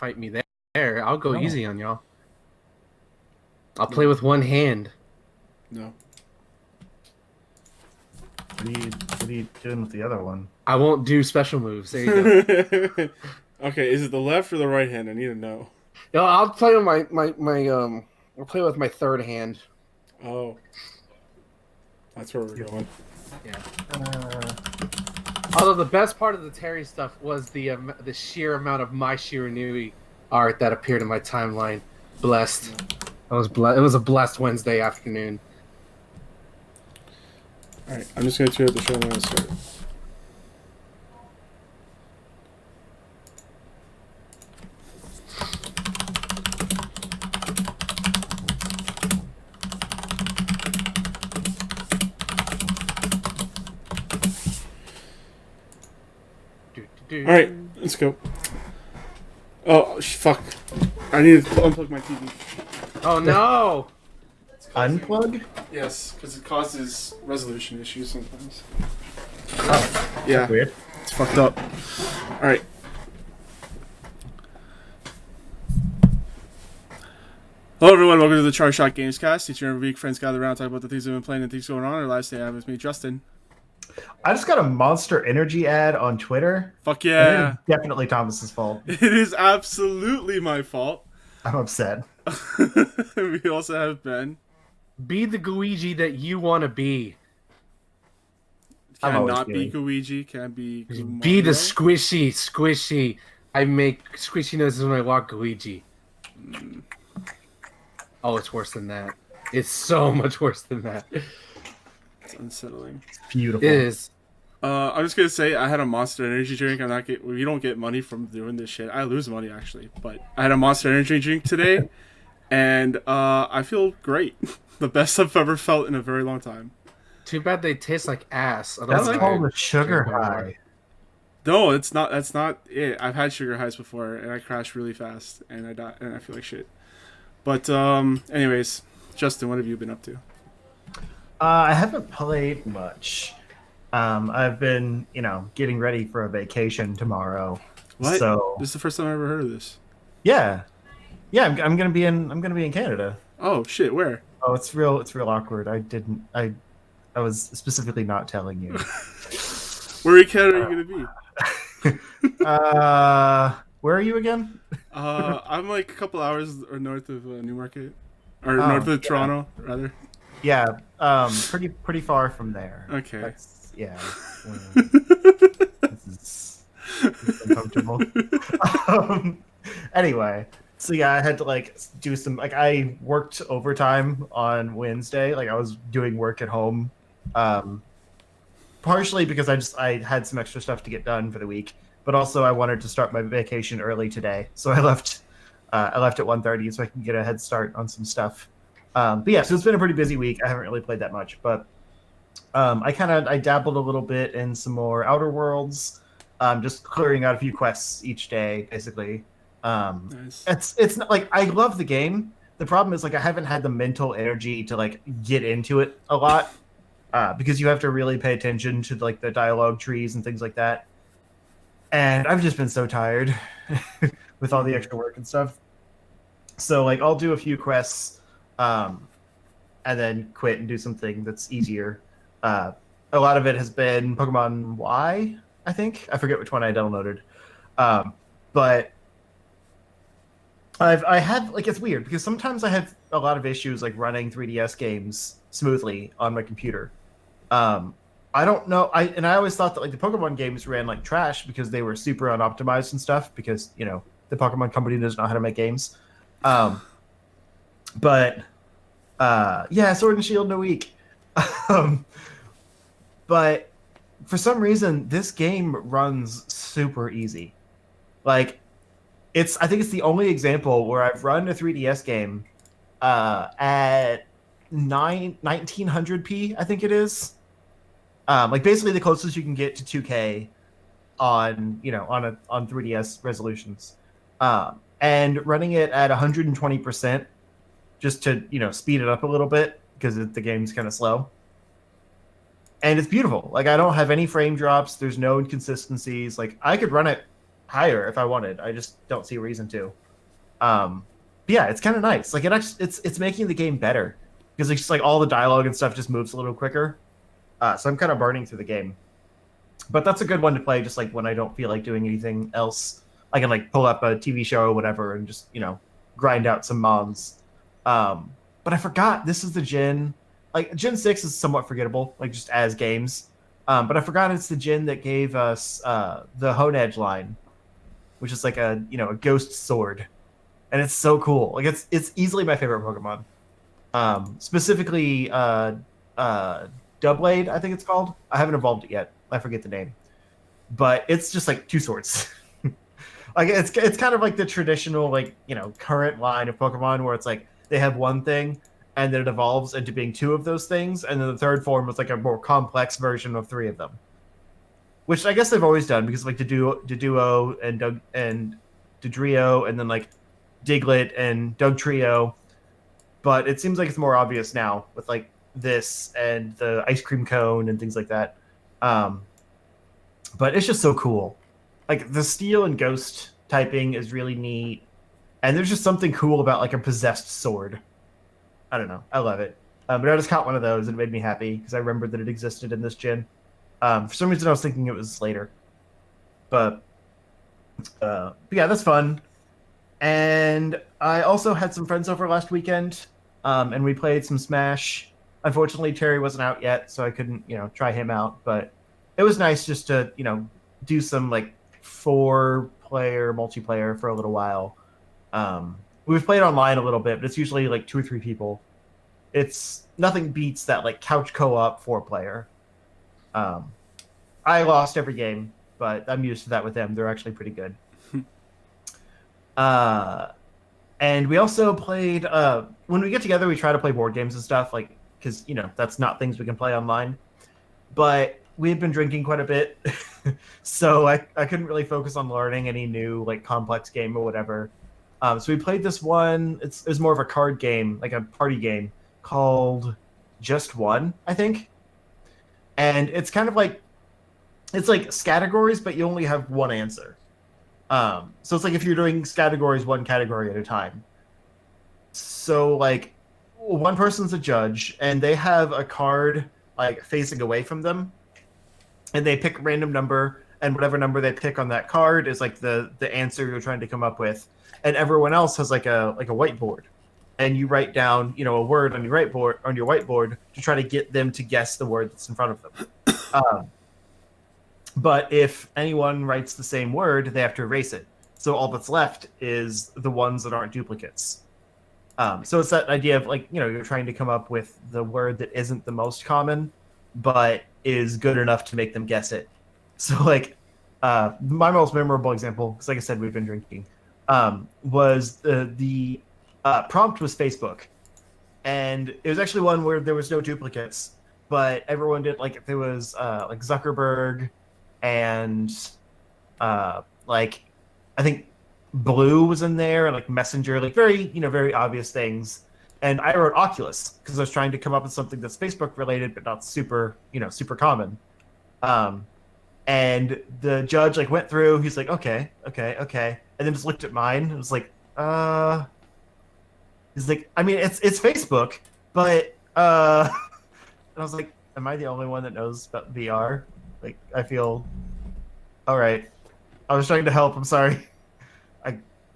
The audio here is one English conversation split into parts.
fight me there. I'll go No. easy on y'all. I'll play with one hand. No. What are you doing with the other one? I won't do special moves. There you go. Okay, is it the left or the right hand? I need to know. No, I'll play with my I'll play with my third hand. Oh. That's where we're going. Yeah. Uh, Although the best part of the Terry stuff was the sheer amount of my Shiranui art that appeared in my timeline. Blessed. I was blessed. It was a blessed Wednesday afternoon. Alright, I'm just going to out the show and then start. Alright, let's go. Oh, fuck. I need to unplug my TV. Oh no! unplug? Yes, because it causes resolution issues sometimes. Oh, Yeah. weird. It's fucked up. Alright. Hello everyone, welcome to the Charge Shot Gamescast. Each and every week, friends gather around, talk about the things they've been playing and things going on. Our last day I have with me, Justin. I just got a Monster Energy ad on Twitter. Fuck yeah. It is definitely Thomas's fault. It is absolutely my fault. I'm upset. We also have Ben. Be the Gooigi that you want to be. I'm always Cannot be kidding. Gooigi, can be Be Mario. the squishy. I make squishy noises when I walk Gooigi. Oh, it's worse than that. It's so much worse than that. It's unsettling. It's beautiful. It is. I'm just gonna say I had a Monster Energy drink. We don't get money from doing this shit. I lose money actually, but I had a Monster Energy drink today, and I feel great. The best I've ever felt in a very long time. Too bad they taste like ass. That's Otherwise, called I- a sugar drink more. high. No, it's not. That's not it. I've had sugar highs before, and I crashed really fast, and I died, and I feel like shit. But anyways, Justin, what have you been up to? I haven't played much. I've been, getting ready for a vacation tomorrow. What? So This is the first time I ever heard of this. yeah, I'm gonna be in Canada. Oh shit, where? Oh, it's real awkward. I was specifically not telling you. Where in Canada are you gonna be? Where are you again? I'm like a couple hours or north of Newmarket, or Oh, north of yeah. Toronto, rather. Yeah, pretty far from there. Okay. That's, yeah. This is uncomfortable. Anyway, so yeah, I had to do some I worked overtime on Wednesday. I was doing work at home, partially because I had some extra stuff to get done for the week, but also I wanted to start my vacation early today, so I left at 1:30 so I can get a head start on some stuff. But yeah, so it's been a pretty busy week. I haven't really played that much, but I dabbled a little bit in some more Outer Worlds, just clearing out a few quests each day, basically. Nice. It's not I love the game. The problem is I haven't had the mental energy to get into it a lot, because you have to really pay attention to the dialogue trees and things like that. And I've just been so tired with all the extra work and stuff. So I'll do a few quests, and then quit and do something that's easier. A lot of it has been Pokemon Y, I think. I forget which one I downloaded. But I have it's weird because sometimes I have a lot of issues running 3DS games smoothly on my computer. I don't know. I always thought that the Pokemon games ran like trash because they were super unoptimized and stuff because the Pokemon company doesn't know how to make games. But yeah, Sword and Shield in a week. But for some reason, this game runs super easy. I think it's the only example where I've run a 3DS game at 1900p, I think it is. Basically the closest you can get to 2K on 3DS resolutions. And running it at 120% just to, speed it up a little bit because the game's kind of slow. And it's beautiful. I don't have any frame drops. There's no inconsistencies. I could run it higher if I wanted. I just don't see a reason to. But yeah, it's kind of nice. Like it's making the game better because it's just like all the dialogue and stuff just moves a little quicker. So I'm kind of burning through the game. But that's a good one to play just like when I don't feel like doing anything else. I can like pull up a TV show or whatever and just, grind out some mons. But I forgot this is the Gen. Like Gen 6 is somewhat forgettable, like just as games. But I forgot it's the Gen that gave us the Hone Edge line, which is like a ghost sword. And it's so cool. Like it's easily my favorite Pokemon. Specifically Doublade, I think it's called. I haven't evolved it yet. I forget the name. But it's just like two swords. Like it's kind of like the traditional current line of Pokemon where it's like they have one thing and then it evolves into being two of those things, and then the third form is like a more complex version of three of them. Which I guess they've always done because like Deduo and Dodrio and then like Diglett and Dugtrio. But it seems like it's more obvious now with like this and the ice cream cone and things like that. But it's just so cool. Like the steel and ghost typing is really neat, and there's just something cool about like a possessed sword. I don't know, I love it. But I just caught one of those and it made me happy because I remembered that it existed in this gen. For some reason, I was thinking it was later, but yeah, that's fun. And I also had some friends over last weekend, and we played some Smash. Unfortunately, Terry wasn't out yet, so I couldn't, try him out. But it was nice just to, do some like 4-player multiplayer for a little while. We've played online a little bit, but it's usually like 2 or 3 people. It's nothing beats that like couch co-op 4-player. I lost every game, but I'm used to that with them. They're actually pretty good. And we also played when we get together, we try to play board games and stuff, like because that's not things we can play online. But we've been drinking quite a bit, so I couldn't really focus on learning any new like complex game or whatever. So we played this one. It's more of a card game, like a party game called Just One, I think. And it's kind of like it's like categories, but you only have one answer. So it's like if you're doing categories, one category at a time. So like one person's a judge, and they have a card like facing away from them, and they pick a random number, and whatever number they pick on that card is like the answer you're trying to come up with. And everyone else has like a whiteboard, and you write down a word on your whiteboard to try to get them to guess the word that's in front of them. But if anyone writes the same word, they have to erase it. So all that's left is the ones that aren't duplicates. So it's that idea of like, you're trying to come up with the word that isn't the most common, but is good enough to make them guess it. So like my most memorable example, because like I said, we've been drinking, was the prompt was Facebook. And it was actually one where there was no duplicates, but everyone did like there was like Zuckerberg and like I think Blue was in there, and like Messenger, like very very obvious things. And I wrote Oculus because I was trying to come up with something that's Facebook related but not super super common. And the judge like went through. He's like, okay, and then just looked at mine and was like, he's like, I mean, it's Facebook, but and I was like, am I the only one that knows about VR? Like, I feel all right. I was trying to help. I'm sorry.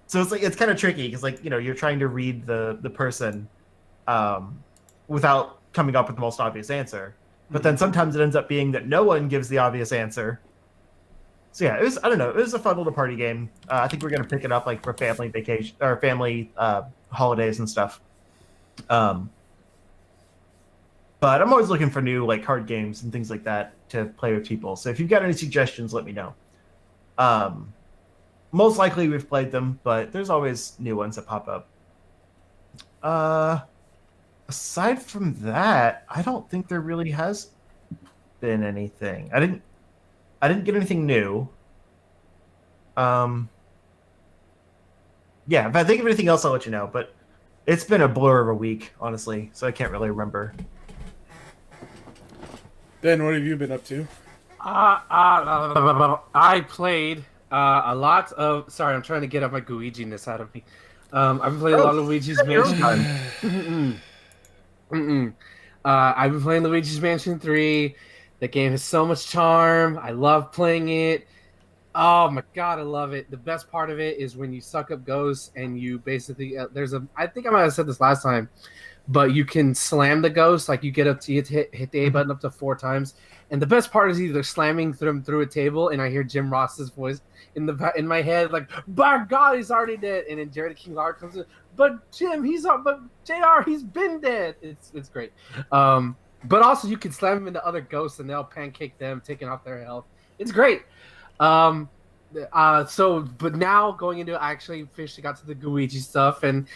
So it's like it's kind of tricky because like you're trying to read the person without coming up with the most obvious answer. But then sometimes it ends up being that no one gives the obvious answer. So yeah, I don't know. It was a fun little party game. I think we're gonna pick it up like for family vacation or family holidays and stuff. But I'm always looking for new like card games and things like that to play with people. So if you've got any suggestions, let me know. Most likely we've played them, but there's always new ones that pop up. Aside from that, I don't think there really has been anything. I didn't get anything new. Yeah, if I think of anything else, I'll let you know. But it's been a blur of a week, honestly, so I can't really remember. Ben, what have you been up to? I played A lot of sorry, I'm trying to get up my Gooigi-ness out of me. I've been playing a Oh, lot of Luigi's your own time. Mansion. Mm-mm. I've been playing Luigi's Mansion 3. The game has so much charm. I love playing it. Oh my god, I love it. The best part of it is when you suck up ghosts and you basically there's a I think I might have said this last time, but you can slam the ghost like you get up to hit the A button up to 4 times. And the best part is either slamming them through a table and I hear Jim Ross's voice in my head like, "By God, he's already dead." And then Jared King Lar comes in, "But Jim, but JR, he's been dead." It's great. But also you can slam them into other ghosts and they'll pancake them, taking off their health. It's great. Um, but now going into I actually officially got to the Gooigi stuff, and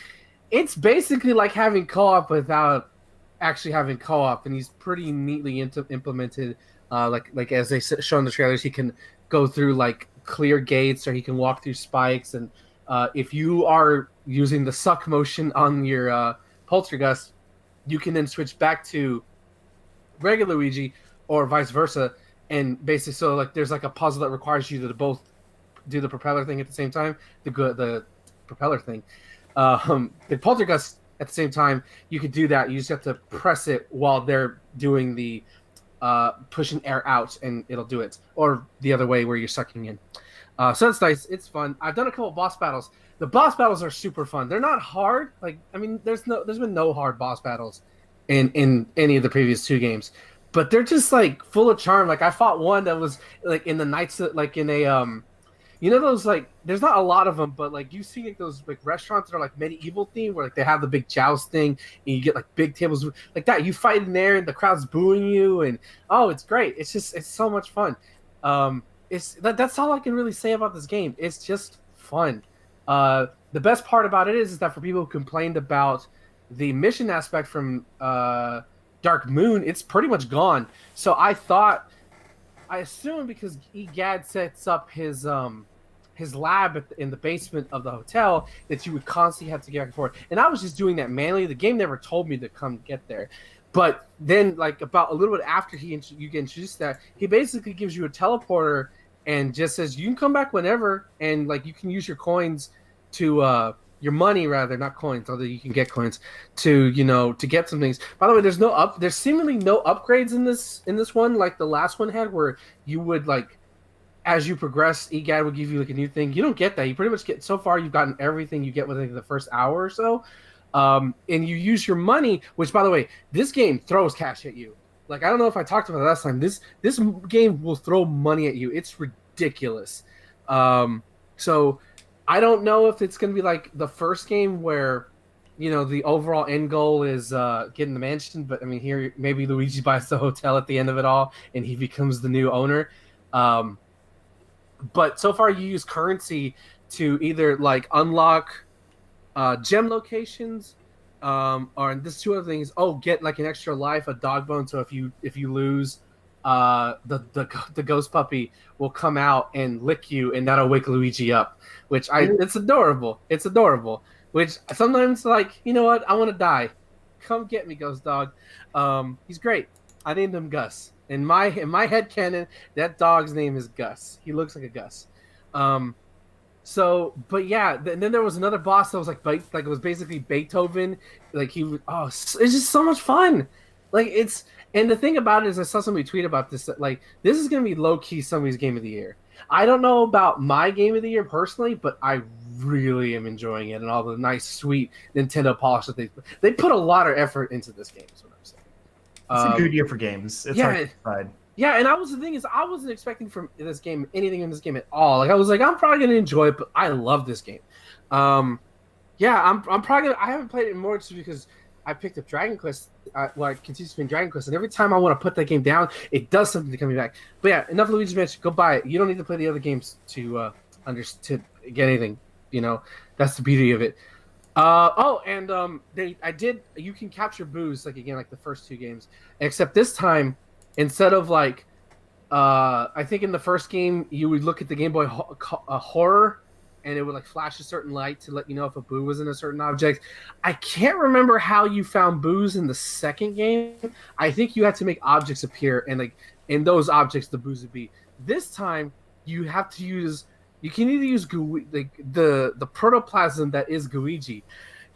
it's basically like having co-op without actually having co-op, and he's pretty neatly implemented. Like as they show in the trailers, he can go through like clear gates, or he can walk through spikes, and if you are using the suck motion on your Poltergust, you can then switch back to regular Luigi or vice versa. And basically, so like there's like a puzzle that requires you to both do the propeller thing at the same time, the propeller thing. The poltergust at the same time, you could do that. You just have to press it while they're doing the pushing air out, and it'll do it. Or the other way where you're sucking in. So that's nice. It's fun. I've done a couple of boss battles. The boss battles are super fun. They're not hard. Like I mean, there's been no hard boss battles in any of the previous 2 games, but they're just like full of charm. Like I fought one that was like in the nights, like in a you know those like there's not a lot of them, but like you see like those like restaurants that are like medieval themed where like they have the big joust thing and you get like big tables like that. You fight in there and the crowd's booing you and oh, it's great. It's so much fun. That's all I can really say about this game. It's just fun. The best part about it is that for people who complained about the mission aspect from Dark Moon, it's pretty much gone. So I assume because Egad sets up his lab in the basement of the hotel that you would constantly have to get back and forth. And I was just doing that manually. The game never told me to come get there. But then, like about a little bit after you get introduced to that, he basically gives you a teleporter and just says you can come back whenever, and like you can use your coins to your money rather, not coins, although you can get coins to to get some things. By the way, there's seemingly no upgrades in this one like the last one had, where you would like as you progress, EGAD will give you like a new thing. You don't get that. You pretty much get so far. You've gotten everything you get within the first hour or so, and you use your money. Which, by the way, this game throws cash at you. Like I don't know if I talked about it last time. This game will throw money at you. It's ridiculous. So I don't know if it's going to be like the first game where the overall end goal is getting the mansion. But I mean, here maybe Luigi buys the hotel at the end of it all, and he becomes the new owner. But so far you use currency to either like unlock gem locations, or and this 2 other things. Oh, get like an extra life, a dog bone. So if you lose, the ghost puppy will come out and lick you, and that'll wake Luigi up. It's adorable. It's adorable. Which sometimes like what, I want to die. Come get me, ghost dog. He's great. I named him Gus. In my headcanon, that dog's name is Gus. He looks like a Gus. But yeah, and then there was another boss that was like it was basically Beethoven. Like it's just so much fun. And the thing about it is I saw somebody tweet about this, that like this is gonna be low key somebody's game of the year. I don't know about my game of the year personally, but I really am enjoying it and all the nice, sweet Nintendo polish that they put a lot of effort into this game. Is what I'm saying. It's a good year for games. It's hard to decide. Yeah, and the thing is, I wasn't expecting from this game anything in this game at all. Like I was like, I'm probably gonna enjoy it, but I love this game. I'm probably gonna. I haven't played it more just because I picked up Dragon Quest. I continue to play Dragon Quest, and every time I want to put that game down, it does something to come back. But yeah, enough Luigi's Mansion. Go buy it. You don't need to play the other games to get anything. That's the beauty of it. You can capture booze like the first 2 games, except this time instead of like I think in the first game you would look at the Game Boy horror and it would like flash a certain light to let you know if a boo was in a certain object. I can't remember how you found booze in the second game. I think you had to make objects appear, and like in those objects the booze would be. This time you have to use You can either use the protoplasm that is Gooigi.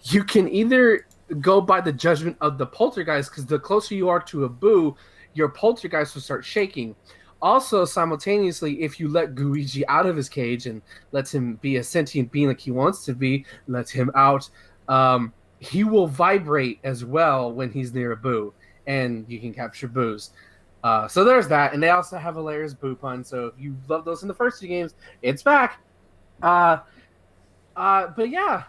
You can either go by the judgment of the poltergeist, because the closer you are to a boo, your poltergeist will start shaking. Also, simultaneously, if you let Gooigi out of his cage and lets him be a sentient being like he wants to be, let him out, he will vibrate as well when he's near a boo, and you can capture boos. So there's that, and they also have a layers boo pun. So if you love those in the first two games, it's back. Uh, but yeah,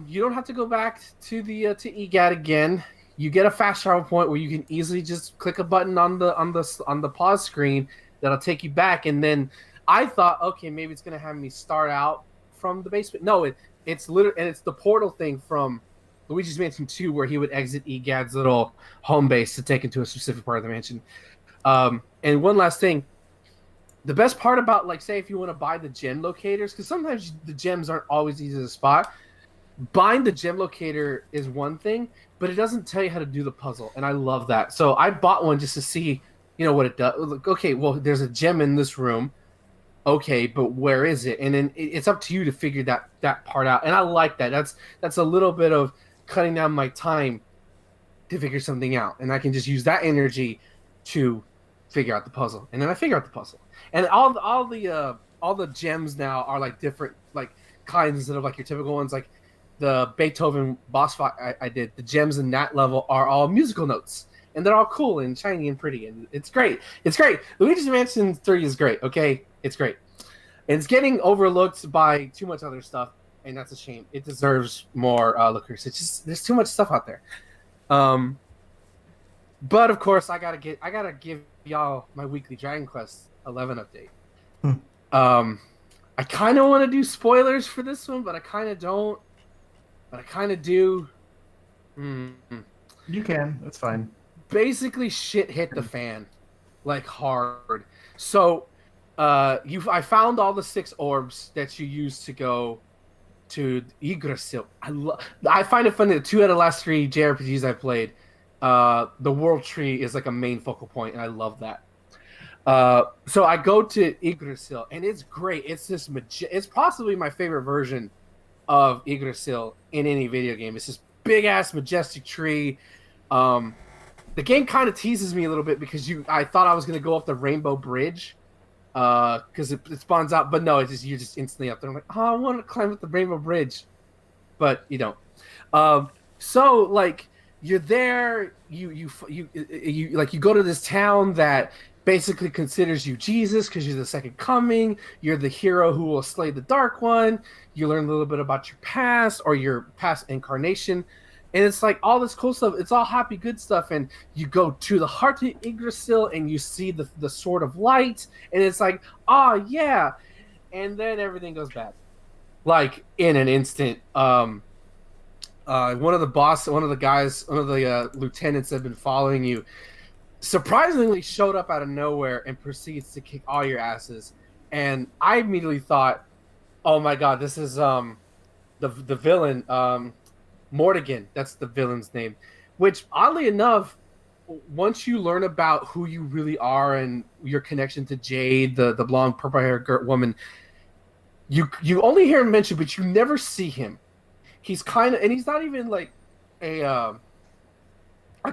you don't have to go back to the to EGAT again. You get a fast travel point where you can easily just click a button on the pause screen that'll take you back. And then I thought, okay, maybe it's gonna have me start out from the basement. No, it's literally, and it's the portal thing from Luigi's Mansion 2 where he would exit EGAD's little home base to take him to a specific part of the mansion. And one last thing, the best part about, like, say if you want to buy the gem locators, because sometimes the gems aren't always easy to spot. Buying the gem locator is one thing, but it doesn't tell you how to do the puzzle, and I love that. So I bought one just to see, what it does. Like, okay, well, there's a gem in this room. Okay, but where is it? And then it's up to you to figure that part out. And I like that. That's a little bit of cutting down my time to figure something out, and I can just use that energy to figure out the puzzle, and then I figure out the puzzle. And all the gems now are like different like kinds instead of like your typical ones. Like the Beethoven boss fight I did, the gems in that level are all musical notes, and they're all cool and shiny and pretty, and it's great. It's great. Luigi's Mansion 3 is great. Okay, it's great. And it's getting overlooked by too much other stuff, and that's a shame. It deserves more lookers. It's just there's too much stuff out there. But of course, I gotta give y'all my weekly Dragon Quest 11 update. I kind of want to do spoilers for this one, but I kind of don't. But I kind of do. You can. That's fine. Basically, shit hit the fan, like hard. So, I found all the 6 orbs that you use to go to Yggdrasil. I find it funny that 2 out of the last 3 JRPGs I played, the world tree is like a main focal point, and I love that. So I go to Yggdrasil, and it's great. It's this it's possibly my favorite version of Yggdrasil in any video game. It's this big ass majestic tree. The game kind of teases me a little bit because I thought I was gonna go up the Rainbow Bridge, because it spawns out, but no, you're just instantly up there. I'm like, oh, I want to climb up the Rainbow Bridge, but you don't. So like you're there, you go to this town that basically considers you Jesus because you're the second coming. You're the hero who will slay the Dark One. You learn a little bit about your past or your past incarnation. And it's like all this cool stuff. It's all happy, good stuff. And you go to the heart of Yggdrasil and you see the Sword of Light. And it's like, oh, yeah. And then everything goes bad. Like, in an instant. One of the lieutenants that have been following you surprisingly showed up out of nowhere and proceeds to kick all your asses. And I immediately thought, oh my god, this is the villain, Mortigan. That's the villain's name. Which, oddly enough, once you learn about who you really are and your connection to Jade, the blonde, purple-haired woman, you only hear him mentioned, but you never see him. He's kind of, and he's not even like an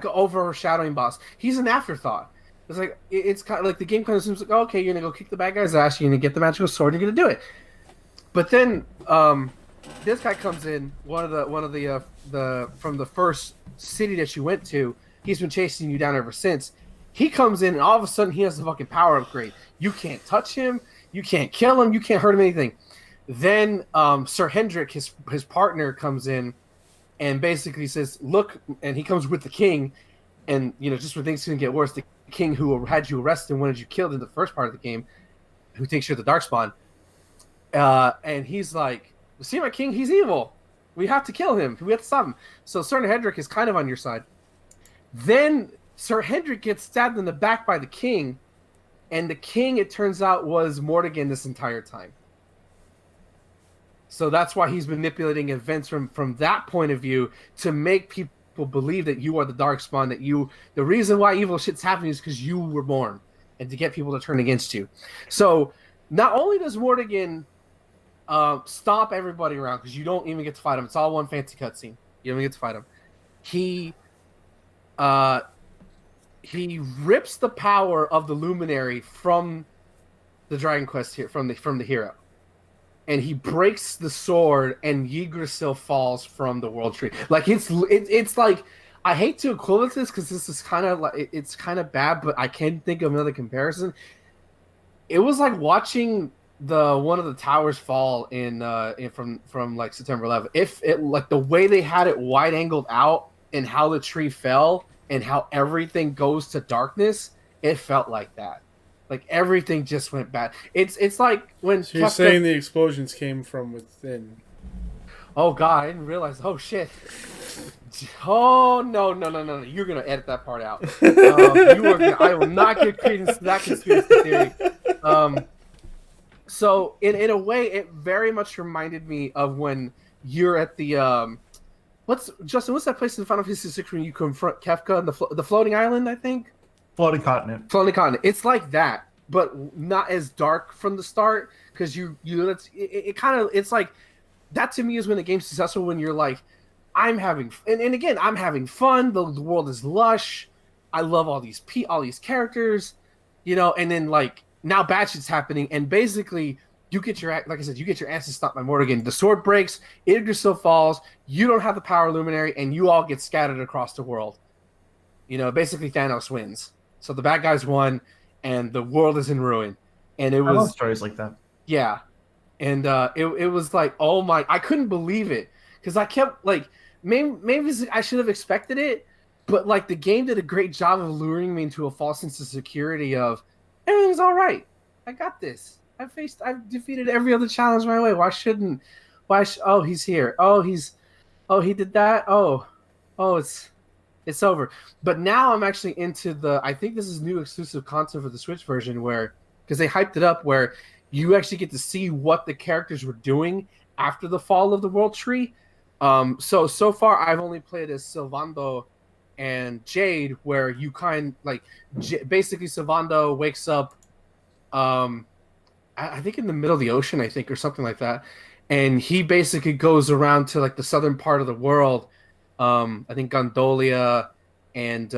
overshadowing boss. He's an afterthought. It's like it's kind of like the game kind of assumes like, oh, okay, you're gonna go kick the bad guy's ass, you're gonna get the magical sword, you're gonna do it. But then this guy comes in, one of the from the first city that you went to. He's been chasing you down ever since. He comes in and all of a sudden he has the fucking power upgrade. You can't touch him, you can't kill him, you can't hurt him anything. Then Sir Hendrik, his partner, comes in and basically says, look, and he comes with the king, and just when things can get worse, the king who had you arrested and wanted you killed in the first part of the game, who thinks you're the Darkspawn, and he's like, see my king, he's evil. We have to kill him. We have to stop him. So Sir Hendrik is kind of on your side. Then Sir Hendrik gets stabbed in the back by the king, and the king, it turns out, was Mortigan this entire time. So that's why he's manipulating events from that point of view to make people believe that you are the Darkspawn, that the reason why evil shit's happening is because you were born, and to get people to turn against you. So not only does Mortigan stomp everybody around because you don't even get to fight him. It's all one fancy cutscene. You don't even get to fight him. He uh he rips the power of the luminary from the Dragon Quest here from the hero, and he breaks the sword, and Yggdrasil falls from the World Tree. Like it's like, I hate to equivalent this because this is kind of like it's kind of bad, but I can't think of another comparison. It was like watching the one of the towers fall from like September 11th. If it like the way they had it wide angled out and how the tree fell and how everything goes to darkness, it felt like that. Like everything just went bad. It's like when So you're saying the explosions came from within. Oh god, I didn't realize. Oh shit. Oh no! You're gonna edit that part out. I will not give credence to that conspiracy theory. So in a way, it very much reminded me of when you're at the what's that place in Final Fantasy VI when you confront Kefka and the floating island? I think Floating continent. floating continent. It's like that, but not as dark from the start because it kind of it's like that to me is when the game's successful when you're like I'm having and again I'm having fun. The world is lush. I love all these characters, and then like now bad shit's happening, and basically you get your like I said, you get your asses stopped by Morrigan. The sword breaks, Yggdrasil falls. You don't have the power luminary, and you all get scattered across the world. Basically Thanos wins. So the bad guys won, and the world is in ruin. And it was I love stories like that. yeah, and it was like, oh my, I couldn't believe it because I kept like maybe I should have expected it, but like the game did a great job of luring me into a false sense of security of everything's all right. I got this. I've defeated every other challenge my way. Why shouldn't? Oh, he's here. Oh, he did that. Oh, it's over. But now I'm actually into I think this is new exclusive content for the Switch version because they hyped it up where you actually get to see what the characters were doing after the fall of the World Tree. So far I've only played as Sylvando and Jade, where you basically Sylvando wakes up, I think in the middle of the ocean, I think, or something like that, and he basically goes around to like the southern part of the world. I think Gondolia, and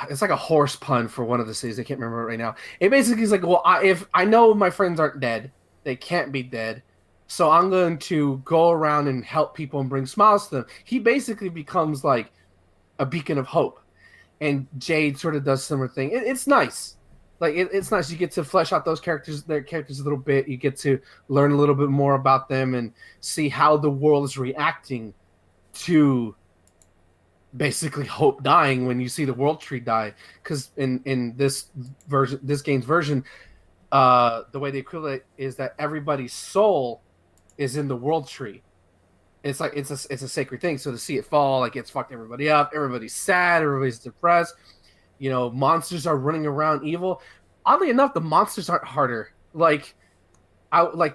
it's like a horse pun for one of the cities. I can't remember it right now. It basically is like, well, if I know my friends aren't dead, they can't be dead, so I'm going to go around and help people and bring smiles to them. He basically becomes like a beacon of hope, and Jade sort of does similar thing. It's nice. Like it's nice. You get to flesh out their characters a little bit. You get to learn a little bit more about them and see how the world is reacting to basically hope dying when you see the World Tree die. Because in this game's version, the way they equivalent is that everybody's soul is in the World Tree. It's like it's a sacred thing. So to see it fall, like it's fucked everybody up. Everybody's sad. Everybody's depressed. Monsters are running around evil. Oddly enough, the monsters aren't harder. Like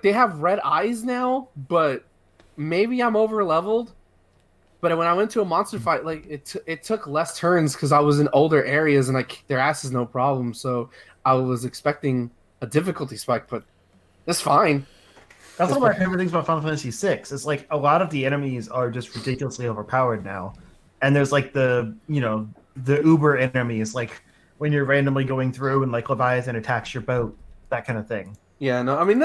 they have red eyes now, but maybe I'm over leveled. But when I went to a monster fight, like it took less turns because I was in older areas and I kicked their asses no problem. So I was expecting a difficulty spike, but it's fine. That's one of my favorite things about Final Fantasy VI. It's like a lot of the enemies are just ridiculously overpowered now, and there's like the uber enemies, like when you're randomly going through and like Leviathan attacks your boat, that kind of thing. Yeah, no, I mean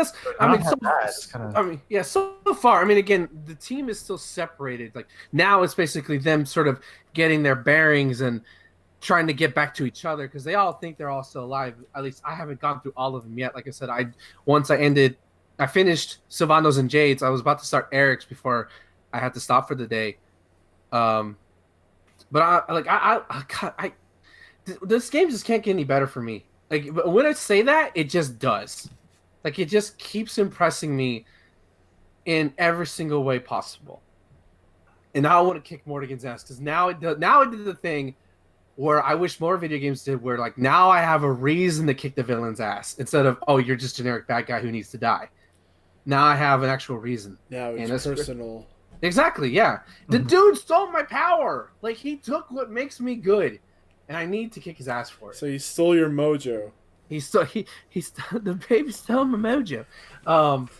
so far, I mean, again, the team is still separated. Like now, it's basically them sort of getting their bearings and trying to get back to each other because they all think they're all still alive. At least I haven't gone through all of them yet. Like I said, I finished Sylvando's and Jade's. I was about to start Eric's before I had to stop for the day. But this game just can't get any better for me. Like when I say that, it just does. Like it just keeps impressing me in every single way possible. And now I want to kick Morrigan's ass because now it did the thing where I wish more video games did, where like now I have a reason to kick the villain's ass instead of, oh, you're just a generic bad guy who needs to die. Now I have an actual reason. Now it's personal. Exactly, yeah. The dude stole my power. Like he took what makes me good, and I need to kick his ass for it. So he stole your mojo. He's the baby's still my mojo.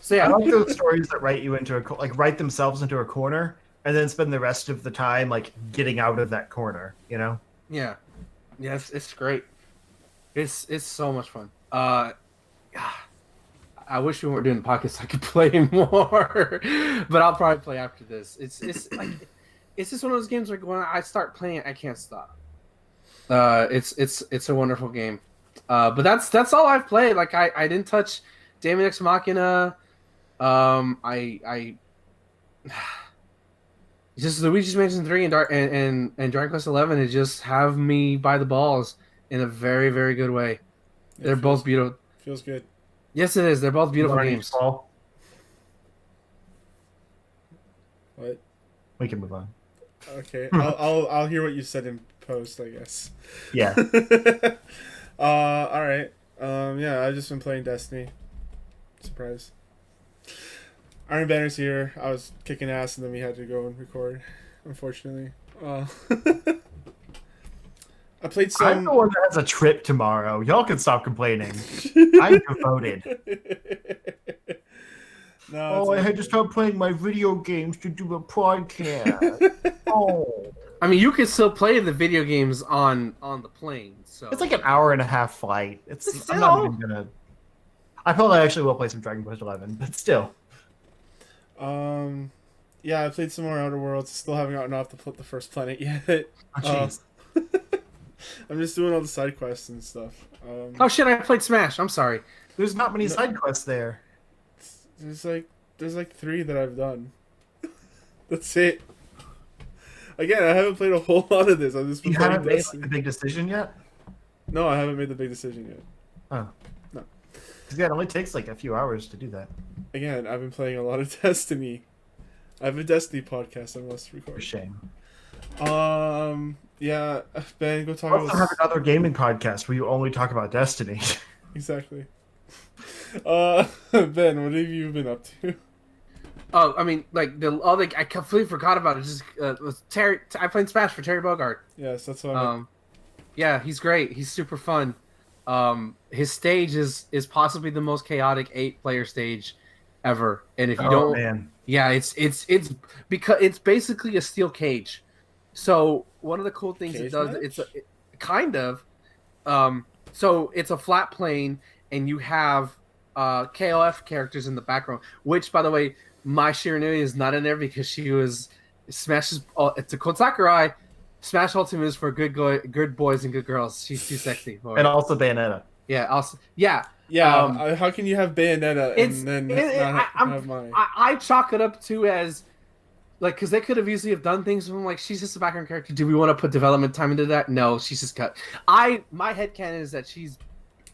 So I yeah, like those stories that write you into write themselves into a corner and then spend the rest of the time like getting out of that corner. You know? yeah, yes, it's great. It's so much fun. I wish we weren't doing the podcast so I could play more, but I'll probably play after this. It's like it's just one of those games where when I start playing, I can't stop. It's a wonderful game. But that's all I've played. Like I didn't touch Daemon X Machina. I just Luigi's Mansion 3 and Dragon Quest 11. It just have me by the balls in a very very good way. It They're both beautiful. feels good. Yes, it is. They're both beautiful games. Fall. What? We can move on. Okay, I'll hear what you said in post, I guess. Yeah. All right. Yeah, I've just been playing Destiny. Surprise. Iron Banner's here. I was kicking ass, and then we had to go and record. Unfortunately. I played some. I'm the one that has a trip tomorrow. Y'all can stop complaining. I'm devoted. No, I had to stop playing my video games to do a podcast. Oh. I mean, you can still play the video games on the plane. So It's like an hour and a half flight. But I'm not still. even gonna. I probably actually will play some Dragon Quest 11, but still. Yeah, I played some more Outer Worlds. Still haven't gotten off the first planet yet. Oh, jeez. I'm just doing all the side quests and stuff. Oh shit! I played Smash. I'm sorry. There's not many side quests there. There's like 3 that I've done. That's it. Again, I haven't played a whole lot of this. I've just been You playing haven't made Destiny. the big decision yet? No, I haven't made the big decision yet. Oh. No. Yeah, it only takes like a few hours to do that. Again, I've been playing a lot of Destiny. I have a Destiny podcast I must For record. shame. Yeah, Ben, go talk Also about have another gaming podcast where you only talk about Destiny. exactly. Ben, what have you been up to? Oh, I mean, like I completely forgot about it. Just was Terry. I played Smash for Terry Bogard. Yes, that's what I meant. Yeah, he's great. He's super fun. His stage is possibly the most chaotic 8-player stage ever. And if you don't, man. yeah, it's because it's basically a steel cage. So one of the cool things Cage it does, match? kind of. So it's a flat plane, and you have KOF characters in the background. Which, by the way, Mai Shiranui is not in there because she was Smash's. It's a Code Sakurai. Smash Ultimate is for good boys and good girls. She's too sexy for it. And also Bayonetta. Yeah. Also, yeah. Yeah, how can you have Bayonetta and then not have mine? I chalk it up to as like because they could have easily have done things. I'm like, she's just a background character. Do we want to put development time into that? No, she's just cut. My headcanon is that she's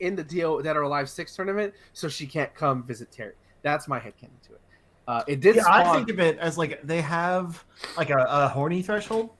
in the Dead or Alive 6 tournament, so she can't come visit Terry. That's my headcanon to it. It did. Yeah, spawn... I think of it as like they have like a horny threshold.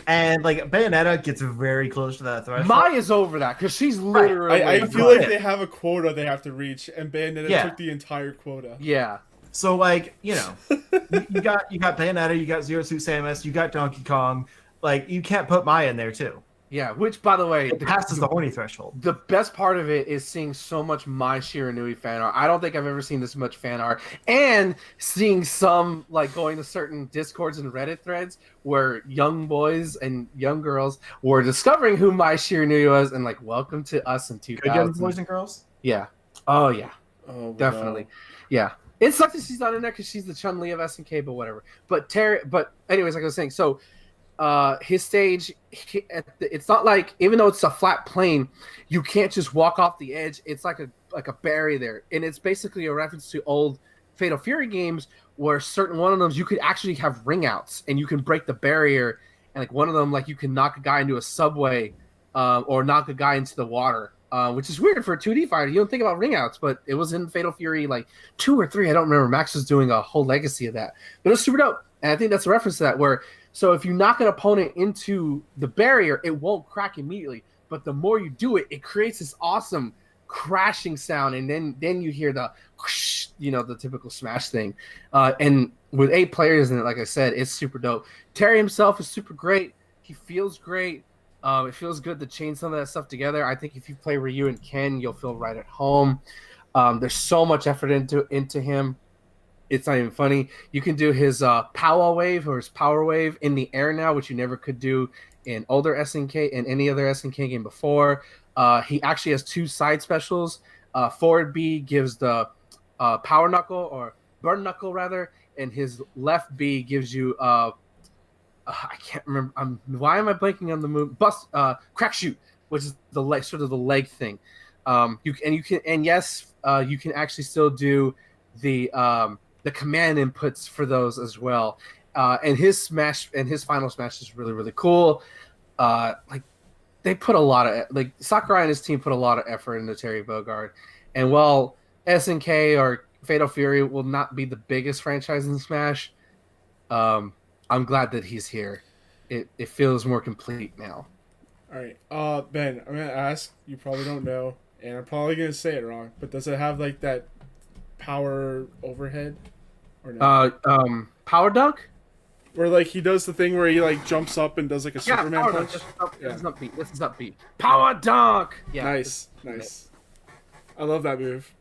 And like Bayonetta gets very close to that threshold. Maya's over that because she's literally. I feel like they have a quota they have to reach, and Bayonetta took the entire quota. Yeah. So like you got Bayonetta, you got Zero Suit Samus, you got Donkey Kong. Like you can't put Maya in there too. Yeah. Which, by the way, It passes the horny threshold. the best part of it is seeing so much Mai Shiranui fan art. I don't think I've ever seen this much fan art, and seeing some like going to certain Discords and Reddit threads where young boys and young girls were discovering who Mai Shiranui was, and like, welcome to us in 2000. Good young boys and girls. Yeah. Oh yeah. Oh, Definitely. wow. Yeah. It sucks that she's not in there because she's the Chun-Li of SNK, but whatever. But anyways, like I was saying, so his stage, it's not like, even though it's a flat plane, you can't just walk off the edge. It's like a barrier there, and it's basically a reference to old Fatal Fury games where certain one of them you could actually have ring outs and you can break the barrier, and like one of them, like you can knock a guy into a subway, or knock a guy into the water. Which is weird for a 2D fighter. You don't think about ring outs, but it was in Fatal Fury like 2 or 3. I don't remember. Max was doing a whole legacy of that, but it was super dope. And I think that's a reference to that. Where so if you knock an opponent into the barrier, it won't crack immediately, but the more you do it, it creates this awesome crashing sound, and then you hear the whoosh, the typical Smash thing. And with 8 players in it, like I said, it's super dope. Terry himself is super great. He feels great. It feels good to chain some of that stuff together. I think if you play Ryu and Ken, you'll feel right at home. There's so much effort into him. It's not even funny. You can do his power wave or his power wave in the air now, which you never could do in older SNK and any other SNK game before. He actually has two side specials. Forward B gives the power knuckle or burn knuckle rather, and his left B gives you I can't remember. Why am I blanking on the move? Crack shoot, which is the leg, sort of the leg thing. You can actually still do the command inputs for those as well. And his final smash is really really cool. Like they put a lot of Sakurai and his team put a lot of effort into Terry Bogard, and while SNK or Fatal Fury will not be the biggest franchise in Smash, um, I'm glad that he's here. It feels more complete now. All right. Ben, I'm gonna ask. You probably don't know, and I'm probably gonna say it wrong. But does it have like that power overhead, or no? Power dunk? Where like he does the thing where he like jumps up and does like a Superman power punch. dunk. This is upbeat. This is upbeat. Power dunk. Yeah. Nice, nice. I love that move.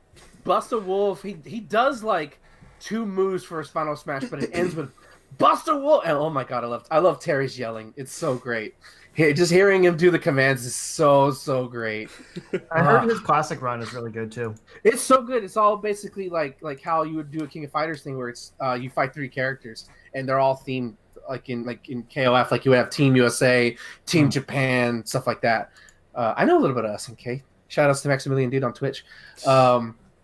Buster Wolf. He does like two moves for his final smash, but it ends with Buster Wolf. And oh my god, I love Terry's yelling. It's so great. Just hearing him do the commands is so great. I heard his classic run is really good too. It's so good. It's all basically like how you would do a King of Fighters thing, where it's you fight three characters and they're all themed like in KOF. Like you would have Team USA, Team Japan, stuff like that. I know a little bit of SNK. Shout outs to Maximilian Dude on Twitch.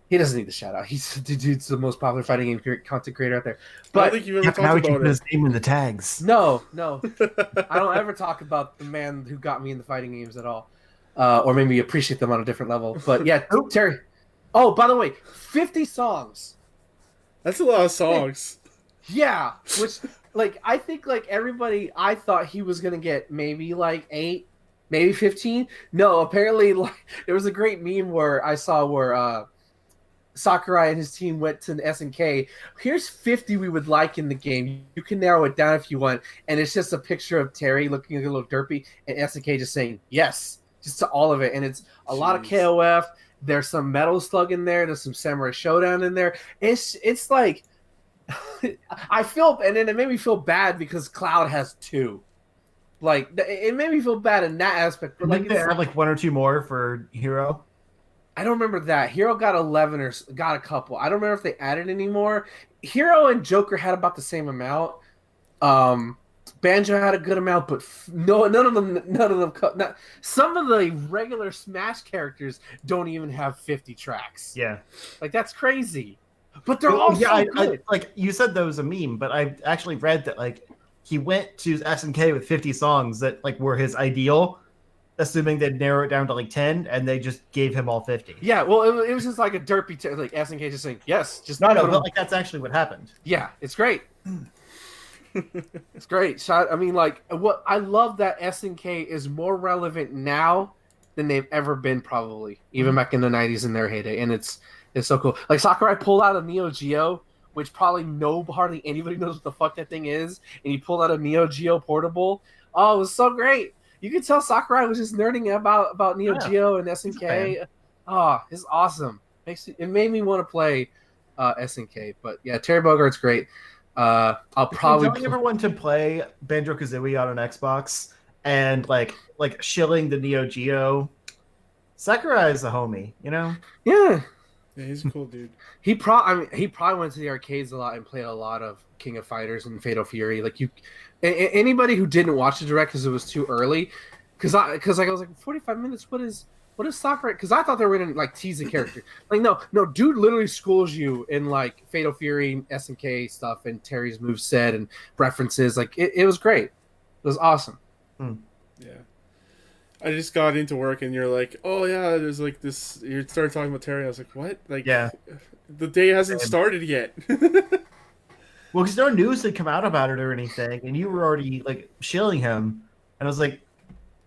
He doesn't need the shout out. Dude's the most popular fighting game content creator out there. But I don't think you've ever now we talked can about put it. his name in the tags. No. I don't ever talk about the man who got me in the fighting games at all. Or maybe appreciate them on a different level. But yeah, Terry. Oh, by the way, 50 songs. That's a lot of songs. Yeah, which I think everybody, I thought he was gonna get maybe 8, maybe 15. No, apparently there was a great meme where I saw where Sakurai and his team went to the SNK. Here's 50 we would like in the game. You can narrow it down if you want. And it's just a picture of Terry looking a little derpy and SNK just saying yes, just to all of it. And it's a lot of KOF. There's some Metal Slug in there. There's some Samurai Showdown in there. It's like I feel, and then it made me feel bad because Cloud has 2. It made me feel bad in that aspect. But Didn't they have one or two more for Hero? I don't remember that. Hero got 11 or got a couple. I don't remember if they added any more. Hero and Joker had about the same amount. Banjo had a good amount, but none of them. Some of the regular Smash characters don't even have 50 tracks. Yeah, that's crazy. But they're all so good. You said that was a meme, but I actually read that he went to SNK with 50 songs that were his ideal, assuming they'd narrow it down to 10, and they just gave him all 50. Yeah, well, it was just like a derpy, SNK just saying yes, just no, but that's actually what happened. Yeah, it's great. It's great. So I mean, what I love that SNK is more relevant now than they've ever been, probably even back in the '90s in their heyday, and it's so cool. Sakurai pulled out a Neo Geo, which probably hardly anybody knows what the fuck that thing is, and he pulled out a Neo Geo portable. Oh, it was so great. You could tell Sakurai was just nerding about Neo Geo and SNK. Oh, it's awesome. It made me want to play SNK. But yeah, Terry Bogart's great. I'll probably telling everyone to play Banjo-Kazooie on an Xbox and shilling the Neo Geo. Sakurai is a homie, you know? Yeah. Yeah, he's a cool dude. He probably went to the arcades a lot and played a lot of King of Fighters and Fatal Fury. Anybody who didn't watch the direct because it was too early, because I was 45 minutes. What is Sakurai? Because I thought they were gonna tease the character. No, dude literally schools you in Fatal Fury, SNK stuff, and Terry's moveset and references. It was great. It was awesome. Yeah. I just got into work and you're like, oh yeah, there's this. You started talking about Terry. I was like, what? Yeah, the day hasn't started yet. Well, because no news had come out about it or anything, and you were already shilling him, and I was like,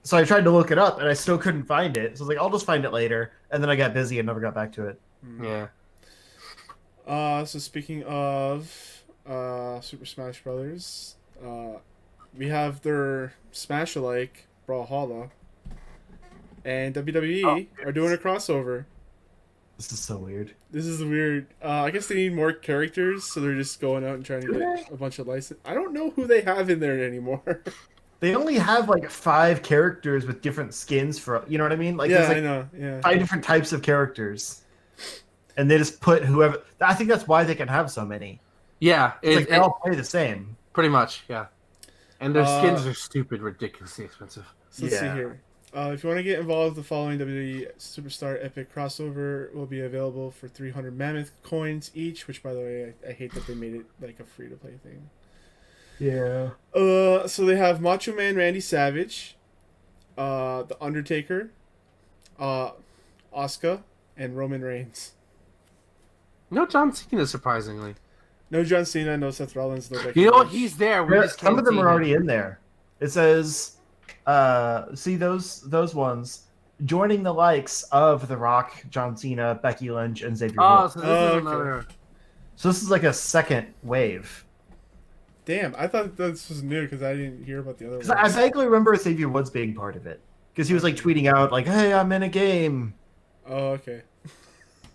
so I tried to look it up, and I still couldn't find it. So I was like, I'll just find it later, and then I got busy and never got back to it. Yeah. So speaking of Super Smash Brothers, we have their Smash-alike Brawlhalla, and WWE are doing a crossover. This is so weird. This is weird. I guess they need more characters, so they're just going out and trying to Do get a bunch of license. I don't know who they have in there anymore. They only have like 5 characters with different skins for, you know what I mean? Like yeah, there's like I know. Yeah. 5 different types of characters. And they just put whoever. I think that's why they can have so many. Yeah, It's like they all play the same. pretty much. Yeah, and their skins are stupid, ridiculously expensive. So let's see Yeah. here. If you want to get involved, the following WWE Superstar Epic crossover will be available for 300 Mammoth coins each. Which, by the way, I hate that they made it like a free to play thing. Yeah. So they have Macho Man Randy Savage, The Undertaker, Asuka, and Roman Reigns. No John Cena, surprisingly. No John Cena, no Seth Rollins, no Becky You know what? Lynch. He's there. We just Some can't of them see are him. already in there. It says, see those ones joining the likes of The Rock, John Cena, Becky Lynch, and Xavier Oh, Woods. so this Oh, is okay. another. So this is like a second wave. Damn, I thought this was new because I didn't hear about the other 'Cause one. I vaguely remember Xavier Woods being part of it because he was like tweeting out like, "Hey, I'm in a game," Oh, okay.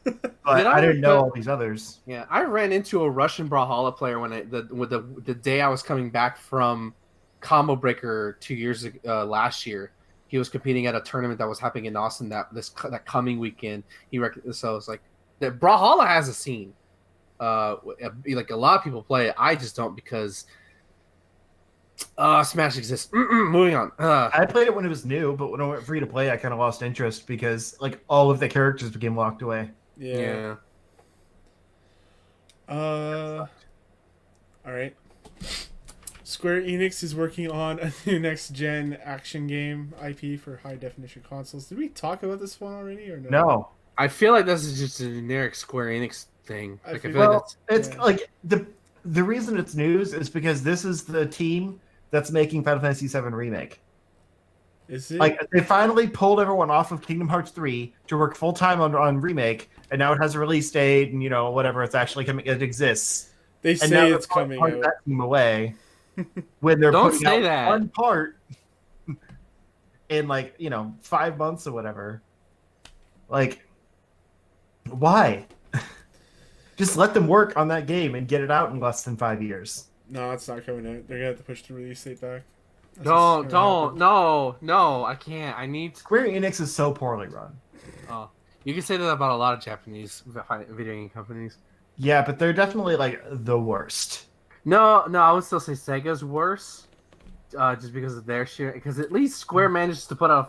but Did I I? didn't know But- all these others. Yeah, I ran into a Russian Brawlhalla player when the day I was coming back from Combo Breaker 2 years ago, last year. He was competing at a tournament that was happening in Austin that coming weekend. So it's like the Brawlhalla has a scene. Like a lot of people play it. I just don't because Smash exists. Moving on. I played it when it was new, but when I went free to play, I kind of lost interest because like all of the characters became locked away. Yeah. All right. Square Enix is working on a new next-gen action game IP for high-definition consoles. Did we talk about this one already or no? No, I feel like this is just a generic Square Enix thing. I Like, I feel feel like well, it's yeah. like the reason it's news is because this is the team that's making Final Fantasy VII Remake. Is it? Like they finally pulled everyone off of Kingdom Hearts 3 to work full time on Remake, and now it has a release date, and whatever, it's actually coming. It exists. They And now say they're it's coming pulling out. that team away when they're Don't putting say out that. one part in 5 months or whatever. Like, why? Just let them work on that game and get it out in less than 5 years. No, it's not coming out. They're gonna have to push the release date back. That's don't, what's gonna happen. no, I can't. I need. Square Enix is so poorly run. Oh, you can say that about a lot of Japanese video game companies. Yeah, but they're definitely like the worst. No, I would still say Sega's worse, just because of their share. Because at least Square manages to put out a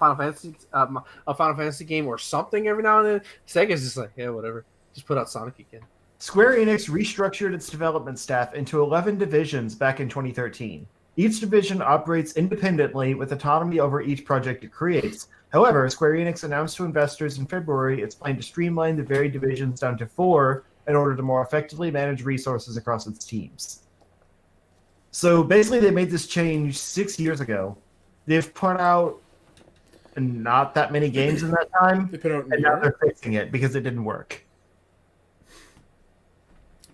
Final Fantasy game or something every now and then. Sega's just like, yeah, whatever, just put out Sonic again. Square Enix restructured its development staff into 11 divisions back in 2013. Each division operates independently with autonomy over each project it creates. However, Square Enix announced to investors in February its plan to streamline the varied divisions down to 4 in order to more effectively manage resources across its teams. So basically, they made this change 6 years ago. They've put out not that many games in that time, They put out and now Nier? they're fixing it because it didn't work.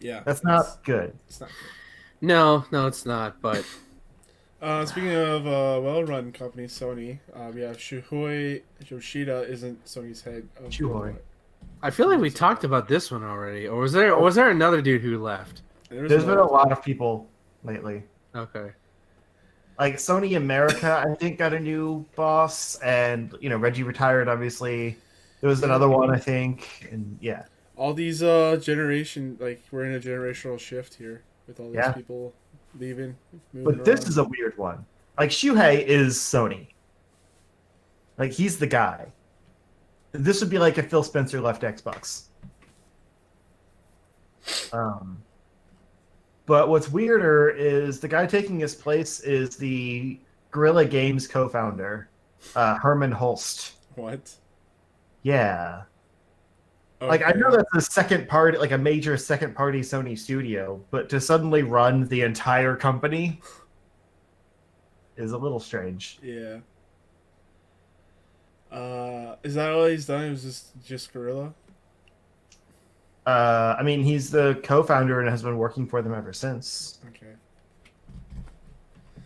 Yeah. That's not good. It's not good. No, it's not. But Speaking of well-run companies, Sony, we have Shuhei Yoshida isn't Sony's head of Shuhei. I feel like we talked about this one already. Or was there another dude who left? There's been a lot of people lately. Okay. Like Sony America, I think, got a new boss, and Reggie retired. Obviously, there was another one, I think, and yeah, all these we're in a generational shift here with all these Yeah. people leaving. but this is a weird one. Like Shuhei is Sony. Like he's the guy. This would be like if Phil Spencer left Xbox. But what's weirder is the guy taking his place is the Guerrilla Games co-founder, Herman Holst. What? Yeah. Like I know Okay. that's a second party, like a major second party Sony studio, but to suddenly run the entire company is a little strange. Yeah. Is that all he's done? It was just Gorilla? I mean, he's the co-founder and has been working for them ever since. Okay.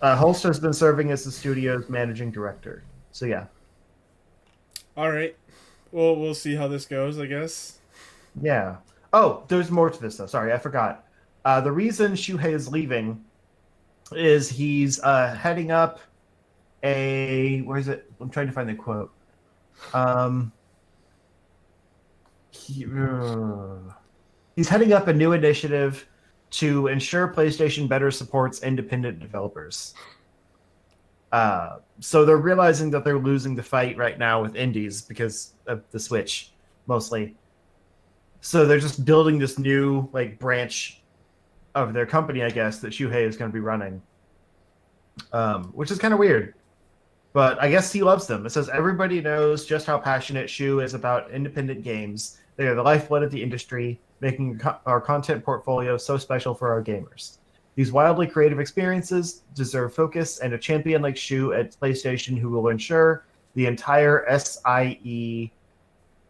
Holst has been serving as the studio's managing director. So yeah. All right. Well, we'll see how this goes, I guess. Yeah. Oh, there's more to this though. Sorry, I forgot. The reason Shuhei is leaving is he's heading up a where is it? I'm trying to find the quote. Um, he's heading up a new initiative to ensure PlayStation better supports independent developers. So they're realizing that they're losing the fight right now with indies because of the Switch, mostly. So they're just building this new like branch of their company, I guess, that Shuhei is going to be running, which is kind of weird. But I guess he loves them. It says everybody knows just how passionate Shu is about independent games. They are the lifeblood of the industry, making our content portfolio so special for our gamers. These wildly creative experiences deserve focus and a champion like Shu at PlayStation who will ensure the entire SIE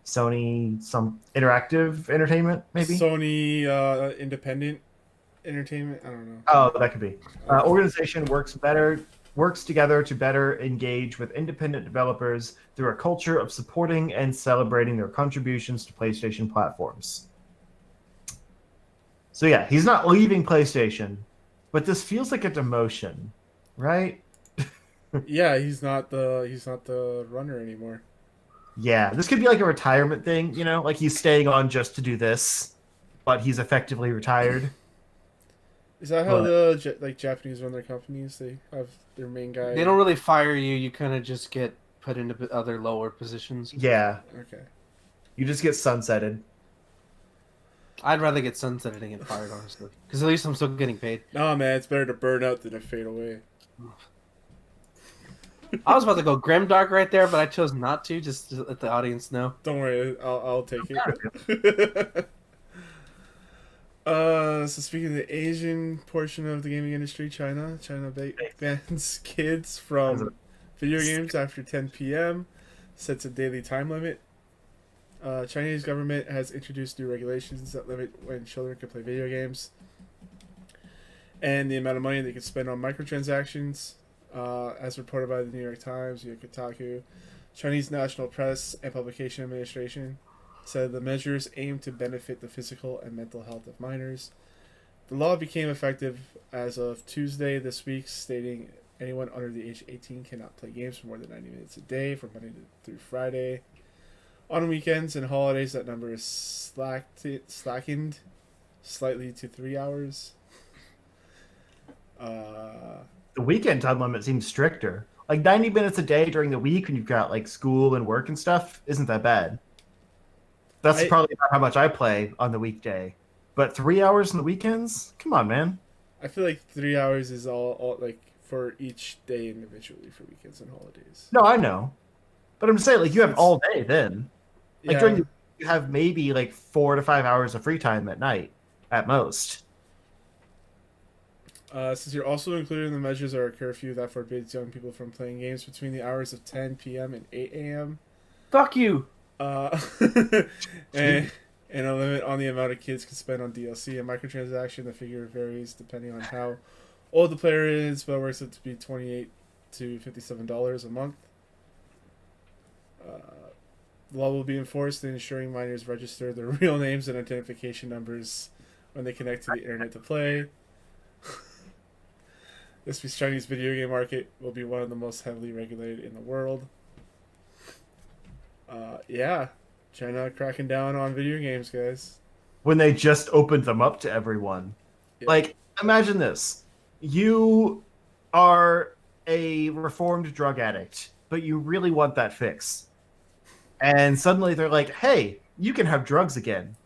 Sony some interactive entertainment, maybe? Sony Independent Entertainment. I don't know. Oh, that could be. Organization works together to better engage with independent developers through a culture of supporting and celebrating their contributions to PlayStation platforms. So yeah, he's not leaving PlayStation, but this feels like a demotion, right? Yeah, he's not the runner anymore. Yeah, this could be like a retirement thing, you know, like he's staying on just to do this, but he's effectively retired. Is that how the Japanese run their companies? They have their main guy. They don't really fire you. You kind of just get put into other lower positions. Yeah, Okay. you just get sunsetted. I'd rather get sunsetted and get fired, honestly, because at least I'm still getting paid. Nah, man, it's better to burn out than to fade away. I was about to go grimdark right there, but I chose not to, just to let the audience know. Don't worry, I'll take it. So speaking of the Asian portion of the gaming industry, China bans kids from video games after 10 p.m. Sets a daily time limit. Chinese government has introduced new regulations that limit when children can play video games and the amount of money they can spend on microtransactions. As reported by the New York Times, Kotaku, Chinese National Press and Publication Administration said the measures aim to benefit the physical and mental health of minors. The law became effective as of Tuesday this week, stating anyone under the age of 18 cannot play games for more than 90 minutes a day from Monday through Friday. On weekends and holidays, that number is slackened slightly to 3 hours. The weekend time limit seems stricter. Like 90 minutes a day during the week when you've got like school and work and stuff isn't that bad. That's probably not how much I play on the weekday. But 3 hours on the weekends? Come on, man. I feel like 3 hours is all like for each day individually for weekends and holidays. No, I know. But I'm just saying, like, you have all day then. Like, during the week, you have maybe like 4 to 5 hours of free time at night at most. Since you're also included in the measures are a curfew that forbids young people from playing games between the hours of 10 p.m. and 8 a.m. Fuck you! And a limit on the amount of kids can spend on DLC and microtransaction. The figure varies depending on how old the player is, but works out to be $28 to $57 a month. The law will be enforced in ensuring minors register their real names and identification numbers when they connect to the internet to play. This week's Chinese video game market will be one of the most heavily regulated in the world. China cracking down on video games, guys. When they just opened them up to everyone. Yeah. Like, imagine this. You are a reformed drug addict, but you really want that fix. And suddenly they're like, hey, you can have drugs again.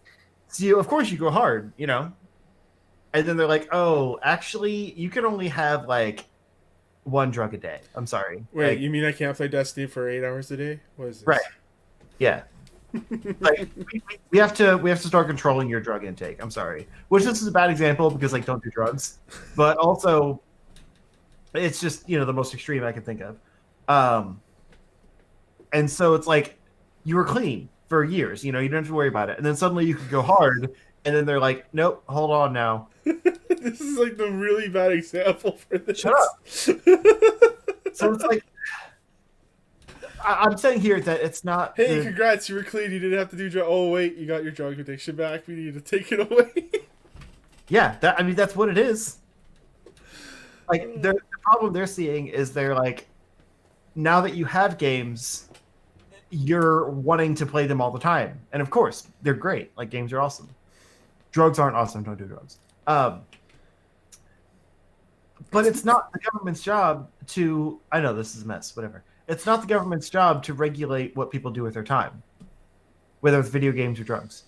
So of course you go hard, you know? And then they're like, oh, actually, you can only have, like, 1 drug a day. I'm sorry. Wait, like, you mean I can't play Destiny for 8 hours a day? What is this? Right. Yeah. Like, we have to start controlling your drug intake. I'm sorry. Which this is a bad example because, like, don't do drugs. But also, it's just, you know, the most extreme I can think of. And so it's like, you were clean for years. You know, you don't have to worry about it. And then suddenly you could go hard. And then they're like, nope, hold on now. This is like the really bad example for this. Shut up. So it's like I'm saying here that it's not. Hey, congrats, you were clean. You didn't have to do drugs. Oh wait, you got your drug addiction back. We need to take it away. Yeah, I mean that's what it is. Like the problem they're seeing is they're like, now that you have games, you're wanting to play them all the time, and of course they're great. Like games are awesome. Drugs aren't awesome. Don't do drugs. But it's not the government's job to. I know this is a mess. Whatever. It's not the government's job to regulate what people do with their time, whether it's video games or drugs.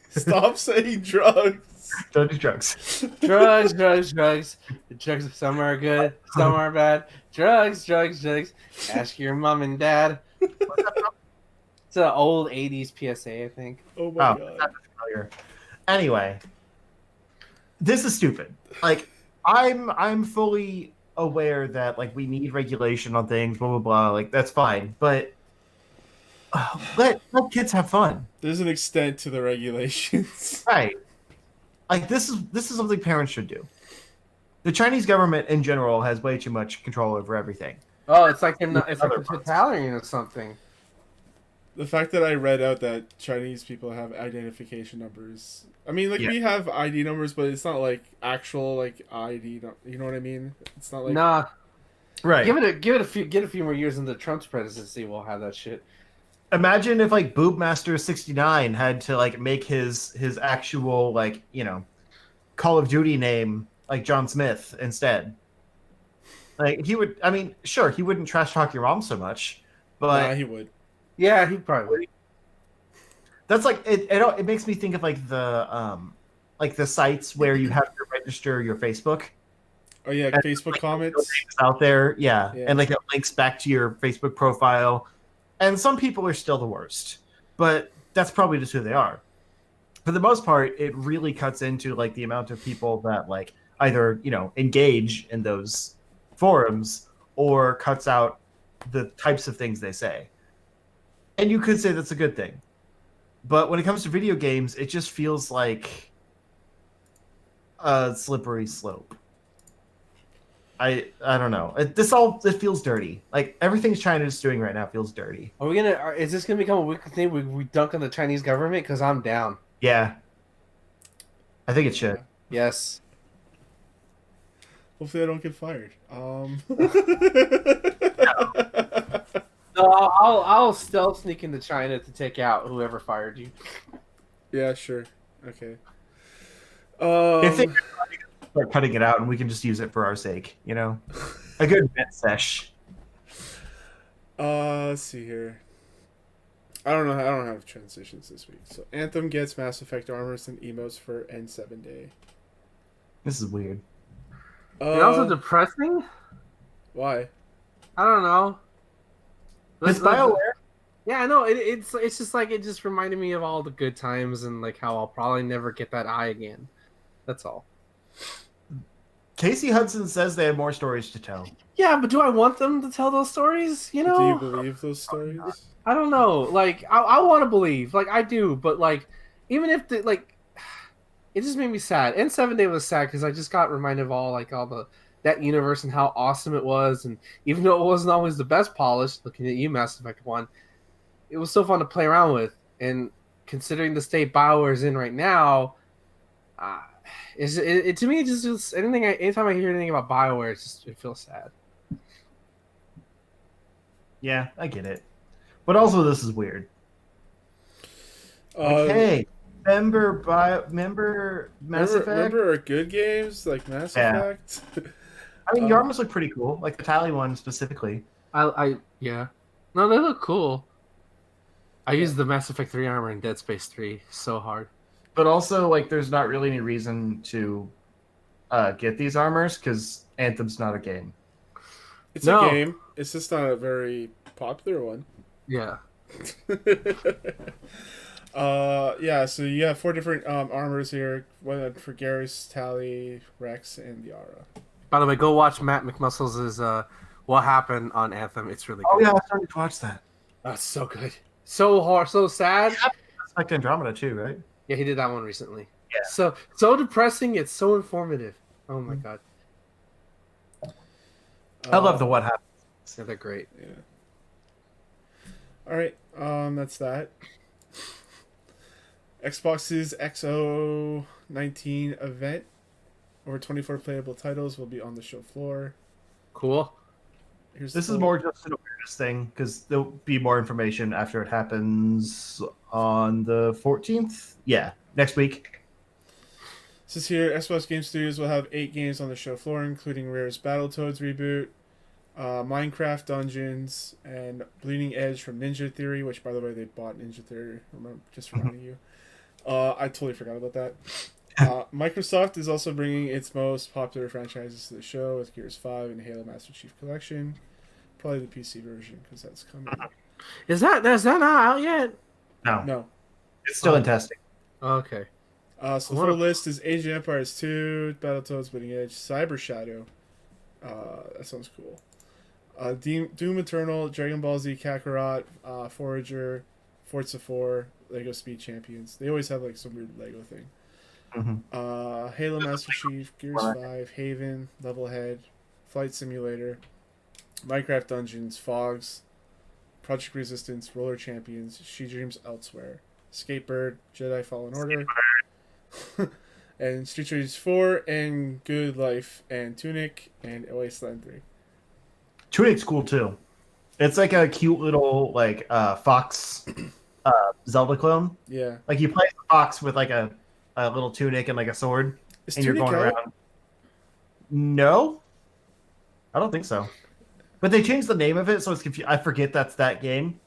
Stop saying drugs. Don't do drugs. Drugs. The drugs, some are good, some are bad. Drugs. Ask your mom and dad. It's an old 80s PSA, I think. Oh my god. That's familiar. Anyway, this is stupid. Like, I'm fully aware that like we need regulation on things, blah blah blah. Like that's fine, but let kids have fun. There's an extent to the regulations. Right. Like this is something parents should do. The Chinese government in general has way too much control over everything. Oh, it's like it's like a totalitarian or something. The fact that I read out that Chinese people have identification numbers. I mean, like we have ID numbers, but it's not like actual like ID. You know what I mean? It's not like nah. Right. Give it a few more years into Trump's presidency, we'll have that shit. Imagine if like Boobmaster69 had to like make his actual like Call of Duty name like John Smith instead. Like he would. I mean, sure, he wouldn't trash talk your mom so much, but he would. Yeah, he probably would. That's like it makes me think of like the sites where you have to register your Facebook. Oh yeah, and Facebook like, comments out there, yeah, and like it links back to your Facebook profile. And some people are still the worst, but that's probably just who they are. For the most part, it really cuts into like the amount of people that like either engage in those forums or cuts out the types of things they say. And you could say that's a good thing. But when it comes to video games, it just feels like a slippery slope. I don't know. It feels dirty. Like everything China's doing right now feels dirty. Is this gonna become a weekly thing? We dunk on the Chinese government? Because I'm down. Yeah. I think it should. Yes. Hopefully I don't get fired. No, I'll stealth sneak into China to take out whoever fired you. Yeah, sure. Okay. If they start cutting it out and we can just use it for our sake, a good vet sesh. Let's see here. I don't have transitions this week. So Anthem gets Mass Effect armors and emotes for N7 Day. This is weird. It's also depressing. Why? I don't know. It's BioWare. Yeah, I know. It's just like it just reminded me of all the good times and like how I'll probably never get that eye again. That's all. Casey Hudson says they have more stories to tell. Yeah, but do I want them to tell those stories? Do you believe those stories? I don't know. Like I want to believe. Like I do, but like even if it just made me sad. And 7 Day was sad because I just got reminded of all that universe and how awesome it was. And even though it wasn't always the best polished, looking at you, Mass Effect 1, it was so fun to play around with. And considering the state BioWare is in right now, to me, it just anytime I hear anything about BioWare, it feels sad. Yeah, I get it. But also, this is weird. Okay. Remember Mass Effect? Remember our good games like Mass Effect? I mean, your armors look pretty cool, like the Tally one specifically. Yeah. No, they look cool. I used the Mass Effect 3 armor in Dead Space 3 so hard. But also, like, there's not really any reason to get these armors because Anthem's not a game. It's a game. It's just not a very popular one. Yeah. So you have 4 different armors here. One for Garrus, Tally, Rex, and Yara. By the way, go watch Matt McMuscles' What Happened on Anthem. It's really good. Oh, yeah, I started to watch that. That's so good. So hard, so sad. Yeah, Mass Effect Andromeda, too, right? Yeah, he did that one recently. So depressing. It's so informative. Oh my god. I love the what happened. Yeah, they're great. Yeah. All right. That's that. Xbox's XO19 event. Over 24 playable titles will be on the show floor. Cool. Here's This is more just an awareness thing because there'll be more information after it happens on the 14th. Yeah, next week. This is here. Xbox Game Studios will have 8 games on the show floor, including Rare's Battletoads reboot, Minecraft Dungeons, and Bleeding Edge from Ninja Theory, which, by the way, they bought Ninja Theory. Just reminding you. I totally forgot about that. Microsoft is also bringing its most popular franchises to the show with Gears 5 and Halo Master Chief Collection. Probably the PC version because that's coming. Is that not out yet? No. It's still in testing. Okay. So the full list is Age of Empires 2, Battletoads, Bleeding Edge, Cyber Shadow. That sounds cool. Doom Eternal, Dragon Ball Z Kakarot, Forager, Forza 4, Lego Speed Champions. They always have like some weird Lego thing. Mm-hmm. Halo Master Chief, Gears 5, Haven, Levelhead, Flight Simulator, Minecraft Dungeons, Fogs, Project Resistance, Roller Champions, She Dreams Elsewhere, Skatebird, Jedi Fallen Order, and Street Race 4, and Good Life, and Tunic, and Wasteland 3. Tunic's cool too. It's like a cute little like Fox Zelda clone. Yeah. Like you play Fox with like a little tunic and like a sword, Is and Tunic you're going out? around. No, I don't think so. But they changed the name of it, so it's confused. I forget that's that game.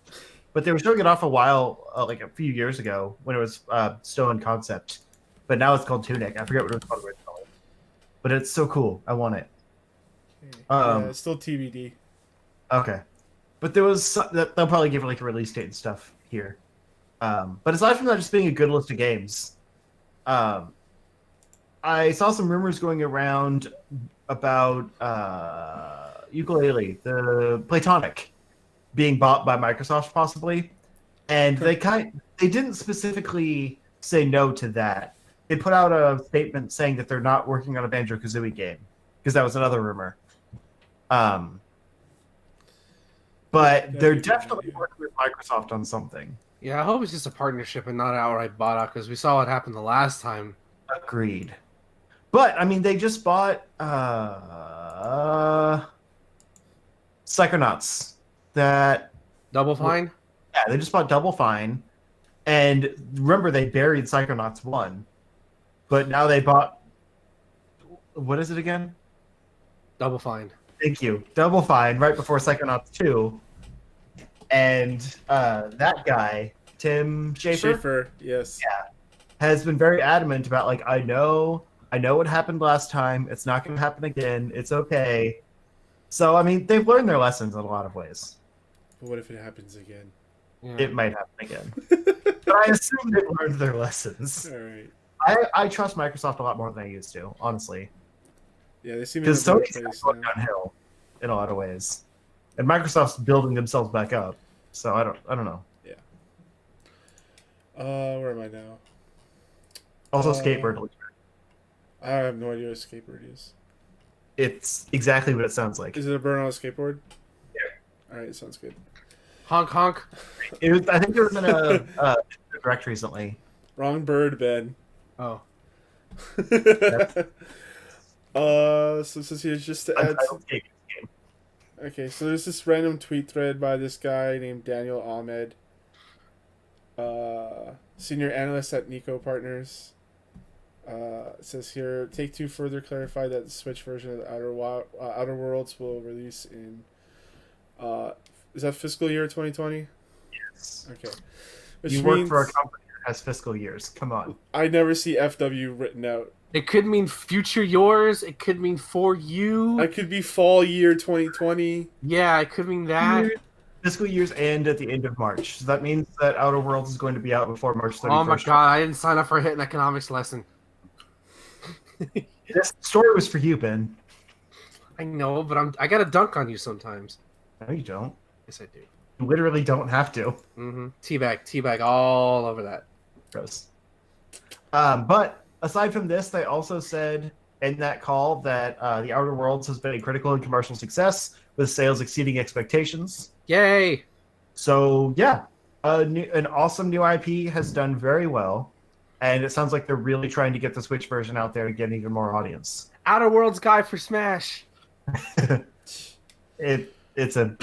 But they were showing it off a while, like a few years ago, when it was still in concept. But now it's called Tunic. I forget what it was called originally. But it's so cool. I want it. Okay. Um, Yeah, it's still TBD. Okay. But there was they'll probably give like a release date and stuff here. But aside from that, just being a good list of games, I saw some rumors going around about Ukulele, the Platonic, being bought by Microsoft possibly, and they didn't specifically say no to that. They put out a statement saying that they're not working on a Banjo-Kazooie game because that was another rumor. But they're definitely working with Microsoft on something. Yeah, I hope it's just a partnership and not an outright bought out because we saw what happened the last time. Agreed. But I mean, they just bought Psychonauts. That Double Fine? Yeah, they just bought Double Fine, and remember they buried Psychonauts 1, but now they bought. What is it again? Double Fine. Thank you. Double Fine right before Psychonauts 2. And that guy, Tim Schafer, yes. Yeah, has been very adamant about like, I know what happened last time. It's not going to happen again. It's okay. So, I mean, they've learned their lessons in a lot of ways. But what if it happens again? Yeah. It might happen again. But I assume they've learned their lessons. All right. I trust Microsoft a lot more than I used to, honestly. Yeah, they seem Because in a better Sony's place going now. downhill in a lot of ways. And Microsoft's building themselves back up. So I don't know. Yeah. Where am I now? Also, Skateboard. I have no idea what a skateboard is. It's exactly what it sounds like. Is it a burn on a skateboard? Yeah. All right, sounds good. Honk honk. I think there was in a direct recently. Wrong bird, Ben. Oh. So since here's just to add. Untitled game. Okay, so there's this random tweet thread by this guy named Daniel Ahmed, senior analyst at Nico Partners. It says here, Take-Two further clarified that the Switch version of the Outer Worlds will release in, is that fiscal year 2020? Yes. Okay. Which You work for a company that has fiscal years. Come on. I never see FW written out. It could mean future yours. It could mean for you. I could be fall year 2020. Yeah, it could mean that. Fiscal years end at the end of March. So that means that Outer Worlds is going to be out before March 31st. Oh my god, I didn't sign up for a hit an economics lesson. This story was for you, Ben. I know, but I gotta dunk on you sometimes. No, you don't. Yes, I do. You literally don't have to. Mm-hmm. Teabag all over that. Gross. But aside from this, they also said in that call that The Outer Worlds has been a critical and commercial success, with sales exceeding expectations. Yay! So yeah, an awesome new IP has done very well, and it sounds like they're really trying to get the Switch version out there to get even more audience. Outer Worlds guy for Smash. It's a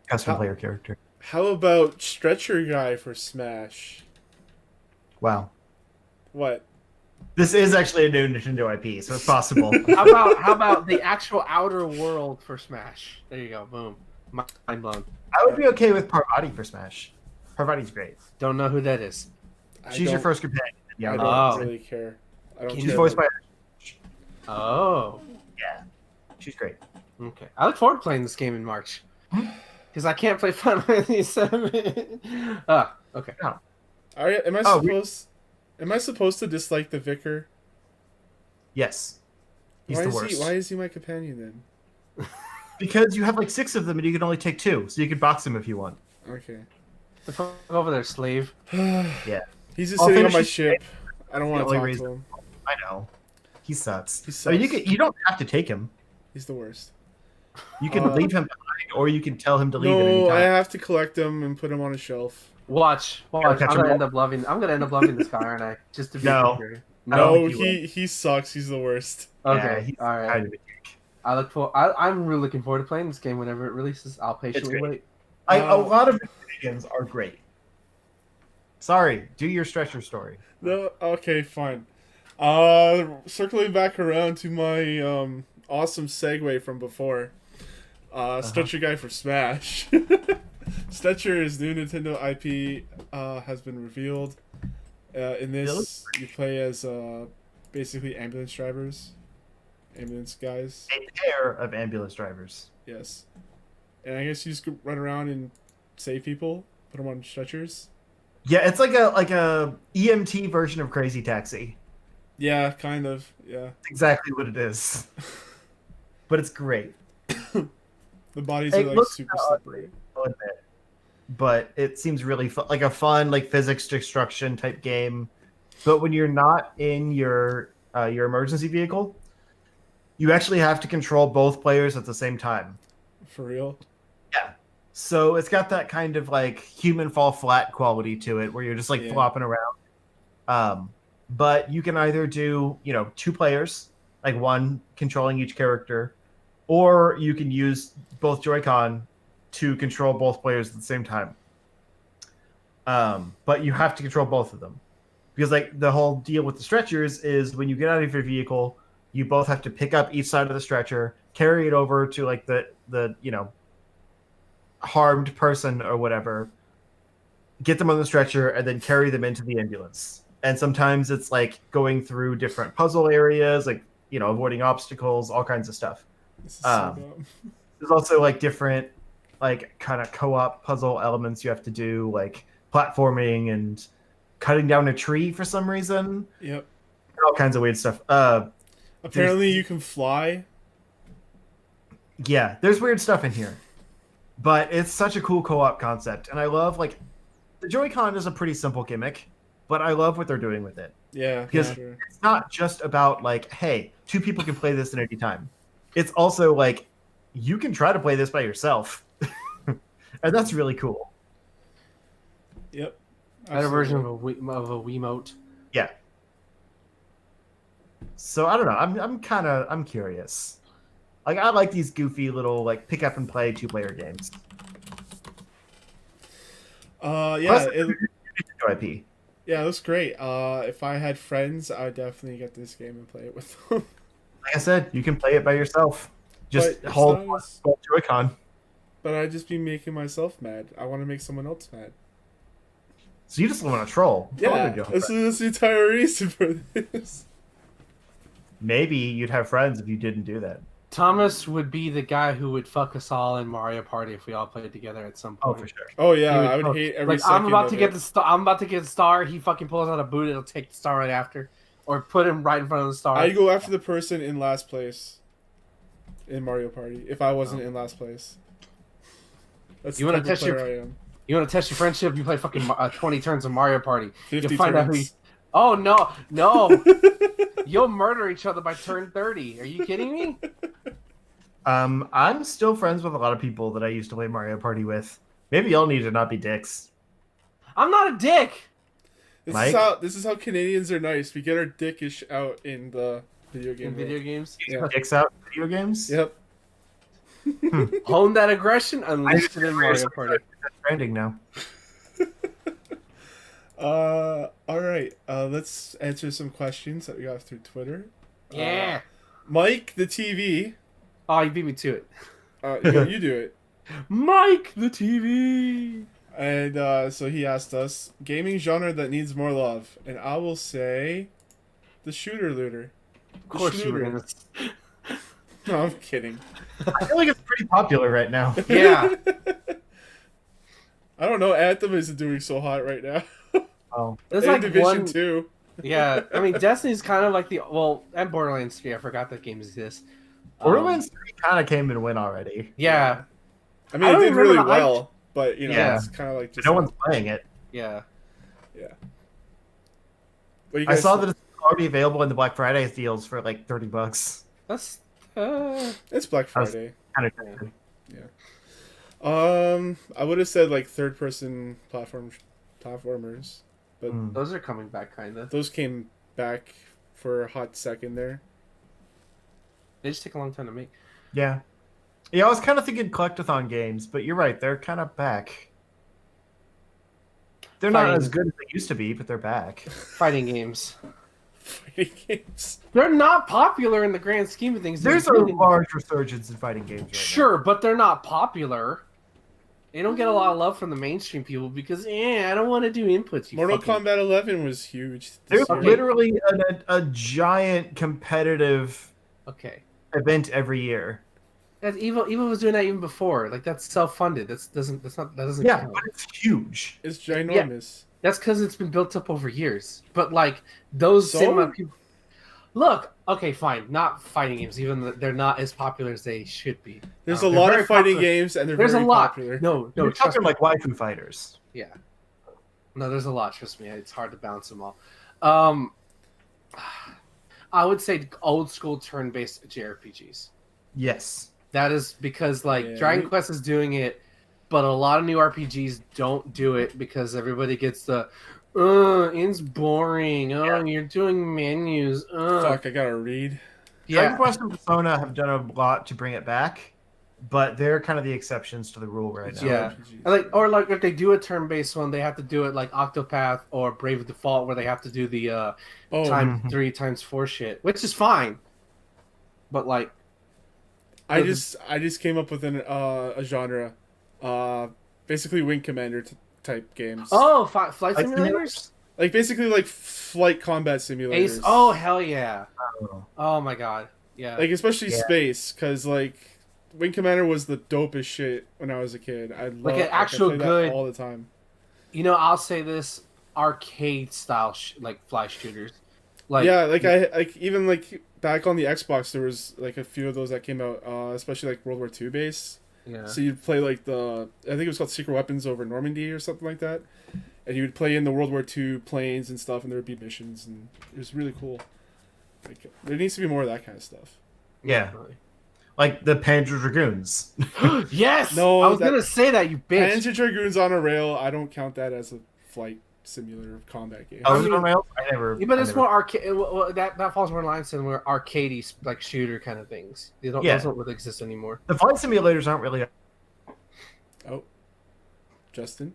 custom How- player character. How about Stretcher Guy for Smash? Wow, What? this is actually a new Nintendo IP, so it's possible. How about the actual Outer World for Smash? There you go. Boom. Mind blown. I would be okay with Parvati for Smash. Parvati's great. Don't know who that is. She's your don't- first companion. Yeah, I don't Oh. really care. I don't She's she's care voiced by. about- Oh. Yeah, she's great. Okay. I look forward to playing this game in March. Because I can't play Final Fantasy 7. Okay. Am I Oh, supposed? Am I supposed to dislike the vicar? Yes, he's Why the is worst. Why is he my companion then? Because you have like 6 of them, and you can only take 2, so you can box them if you want. Okay. The fuck over there, slave. Yeah, He's just I'll sitting on finish my this ship. I don't want the to only talk reason. to him. I know. He sucks. He I mean, sucks. you don't have to take him. He's the worst. You can Uh, leave him behind, or you can tell him to leave at any No, I time. have to collect him and put him on a shelf. Watch. Gotta I'm catch 'em gonna all. end up loving. I'm gonna end up loving this guy, aren't I? Just to be No. sure. I don't No, think he he sucks. He's the worst. Yeah, Okay. he's All right. kind of a dick. I'm really looking forward to playing this game whenever it releases. I'll patiently great. wait. A lot of Dragons are great. Sorry, do your stretcher story. No, okay, fine. Circling back around to my awesome segue from before. Stretcher Guy for Smash. Stretcher's new Nintendo IP has been revealed. In this, you play as basically ambulance drivers, ambulance guys. A pair of ambulance drivers. Yes, and I guess you just run around and save people, put them on stretchers. Yeah, it's like a EMT version of Crazy Taxi. Yeah, kind of. Yeah, It's exactly what it is. But it's great. the bodies It are like looks super kinda slippery. I'll admit. But it seems really like a fun, like physics destruction type game. But when you're not in your emergency vehicle, you actually have to control both players at the same time. For real. Yeah. So it's got that kind of like human fall flat quality to it, where you're just like Yeah. flopping around. But you can either do 2 players, like one controlling each character, or you can use both Joy-Con to control both players at the same time. But you have to control both of them, because like the whole deal with the stretchers is when you get out of your vehicle, you both have to pick up each side of the stretcher, carry it over to like the harmed person or whatever, get them on the stretcher, and then carry them into the ambulance. And sometimes it's like going through different puzzle areas, like avoiding obstacles, all kinds of stuff. This is so dumb. There's also like different like kind of co-op puzzle elements you have to do, like platforming and cutting down a tree for some reason. Yep. All kinds of weird stuff. Apparently, you can fly. Yeah, there's weird stuff in here, but it's such a cool co-op concept, and I love like the Joy-Con is a pretty simple gimmick, but I love what they're doing with it. Yeah, Because sure. it's not just about like, hey, 2 people can play this at any time. It's also like you can try to play this by yourself, and that's really cool. Yep. Better version Absolutely. of a Wiimote. Yeah. So I don't know. I'm curious. Like I like these goofy little like pick up and play 2-player games. Yeah, Plus, it, Nintendo IP. yeah, it looks great. If I had friends, I'd definitely get this game and play it with them. Like I said, you can play it by yourself. Just But it's hold not as- both Joy-Con. But I'd just be making myself mad. I want to make someone else mad. So you just want to troll. Yeah, Totally this is the entire reason for this. Maybe you'd have friends if you didn't do that. Thomas would be the guy who would fuck us all in Mario Party if we all played together at some Oh, point. for sure. Oh He yeah, I would fuck- hate every like second I'm about of to it. get the star. I'm about to get the star. He fucking pulls out a boot. It'll take the star right after, or put him right in front of the star. I'd go after the person in last place in Mario Party if I wasn't in last place. That's You the wanna type of test your- player I am. You want to test your friendship? You play fucking 20 turns of Mario Party. 50 You'll find out who. turns. Oh no, no! You'll murder each other by turn 30. Are you kidding me? I'm still friends with a lot of people that I used to play Mario Party with. Maybe y'all need to not be dicks. I'm not a dick. Mike? This is how Canadians are nice. We get our dickish out in the video game In video world. games, Yeah. Dicks out in video games? Yep. hone that aggression, unleash it in Mario Party. That's trending now. All right. Let's answer some questions that we got through Twitter. Yeah. Mike the TV. Oh, you beat me to it. You do it. Mike the TV. And so he asked us gaming genre that needs more love, and I will say, the shooter looter. Of course you were gonna. No, I'm kidding. I feel like it's pretty popular right now. Yeah. I don't know. Anthem isn't doing so hot right now. Oh. There's And like Division one. 2. Yeah, I mean Destiny's kind of like the and Borderlands 3. I forgot that games exist. Borderlands 3 kind of came and went already. Yeah, I mean, I it don't did remember really the hype. well, but you know, Yeah. it's kind of like just No one's playing it. yeah. yeah. What do you I guys saw think? that it's already available in the Black Friday deals for like $30. That's It's Black I was- Friday. Kind of tempted. I would have said like third-person platformers, but Mm. those are coming back, kind of. those came back for a hot second there. They just take a long time to make. Yeah. Yeah, I was kind of thinking collectathon games, but you're right. They're kind of back. They're not Fighting. as good as they used to be, but they're back. Fighting games. Fighting games. They're not popular in the grand scheme of things. They're There's a really- large resurgence in fighting games right Sure, but they're not popular. They don't get a lot of love from the mainstream people because, I don't want to do inputs. You Mortal fucking- Kombat 11 was huge. now. This There's year. literally a giant competitive Okay. event every year. That's Evo was doing that even before. Like that's self-funded. That doesn't Yeah, count. but it's huge. It's ginormous. That's because it's been built up over years. But like those So? same amount of people. Look, okay, fine. Not fighting games, even though they're not as popular as they should be. There's Um, a they're lot very of fighting popular. games, and they're There's very a lot. popular. No, You're trust talking me. like waifu fighters. Yeah. No, there's a lot. Trust me, it's hard to balance them all. I would say old school turn-based JRPGs. Yes. That is because like Yeah, Dragon we- Quest is doing it, but a lot of new RPGs don't do it because everybody gets the, it's boring. Oh, Yeah. you're doing menus. Fuck, I gotta read. Dragon Yeah, Quest and Persona have done a lot to bring it back, but they're kind of the exceptions to the rule right now. Yeah. Like if they do a turn-based one, they have to do it like Octopath or Brave Default, where they have to do the Oh, time Mhm. 3 times 4 shit, which is fine. But like, I just came up with a genre, basically Wing Commander type games. flight Like simulators, Like basically like flight combat simulators. Ace. Oh hell yeah! Oh. Oh my god, yeah. Like especially Yeah. space, because like Wing Commander was the dopest shit when I was a kid. I loved, an actual I played good- that all the time. You know, I'll say this: arcade style like fly shooters. Like Yeah, like I like even like back on the Xbox, there was like a few of those that came out, especially like World War II base. yeah. So you'd play like I think it was called Secret Weapons over Normandy or something like that, and you would play in the World War II planes and stuff, and there would be missions, and it was really cool. Like there needs to be more of that kind of stuff. Yeah. Like the Panzer Dragoons. Yes. No, I was that- gonna say that, you bitch. Panzer Dragoons on a rail, I don't count that as a flight simulator combat game. Oh, I is it mean- on rails? I never. Yeah, but I it's never- more arcade. That falls more in line to more arcadey like shooter kind of things. They don't. Yeah. Those don't really exist anymore. The flight simulators aren't really. Oh, Justin.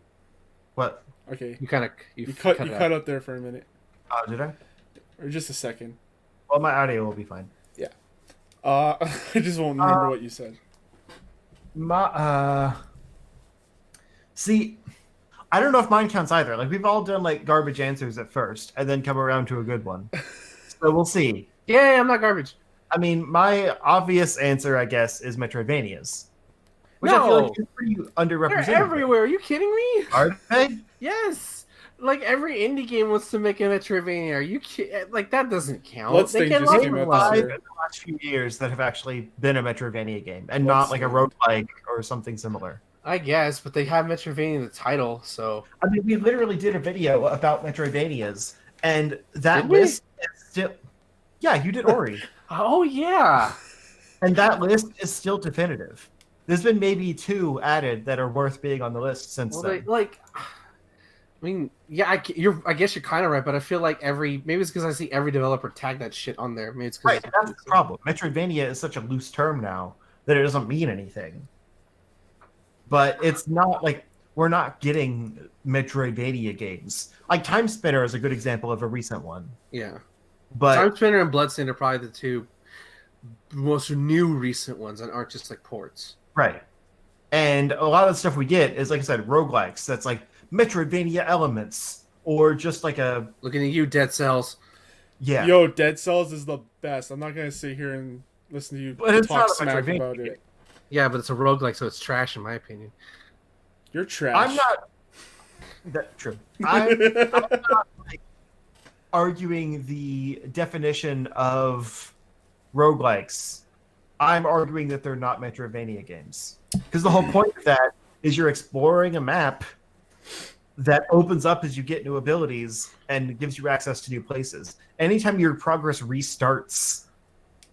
What? Okay, You kind of you it cut out. out there for a minute Oh, did I? or just a second. Well, my audio will be fine. I just won't remember what you said. See, I don't know if mine counts either. Like we've all done like garbage answers at first, and then come around to a good one. So we'll see. Yeah, I'm not garbage. I mean, my obvious answer, I guess, is Metroidvanias, which I feel No. like is pretty They're underrepresented. everywhere. Are you kidding me? Are they? Yes. Like every indie game wants to make a Metroidvania. Are you like that doesn't count? Bloodstained get just lots came of out love. this Five year. in the last few years that have actually been a Metroidvania game, and not like a roguelike or something similar. I guess, but they have Metroidvania in the title, so I mean, we literally did a video about Metroidvanias, And that Did we? list is still, yeah, you did Ori. Oh yeah. And that list is still definitive. There's been maybe 2 added that are worth being on the list since Well, then. they like. I mean, yeah, I guess you're kind of right, but I feel like maybe it's because I see every developer tag that shit on there. Maybe it's because Right, that's the problem. Metroidvania is such a loose term now that it doesn't mean anything. But it's not like we're not getting Metroidvania games. Like Time Spinner is a good example of a recent one. Yeah, But Time Spinner and Bloodstained are probably the 2 most new recent ones and aren't just like ports. right. And a lot of the stuff we get is, like I said, roguelikes. That's like Metroidvania elements, or just like a Looking at you, Dead Cells. yeah. Yo, Dead Cells is the best. I'm not gonna sit here and listen to you But it's talk not a smack Metroidvania about game. it. Yeah, but it's a roguelike, so it's trash in my opinion. You're trash. I'm not. That's true. I'm not like, arguing the definition of roguelikes. I'm arguing that they're not Metroidvania games. Because the whole point of that is you're exploring a map that opens up as you get new abilities and gives you access to new places. Anytime your progress restarts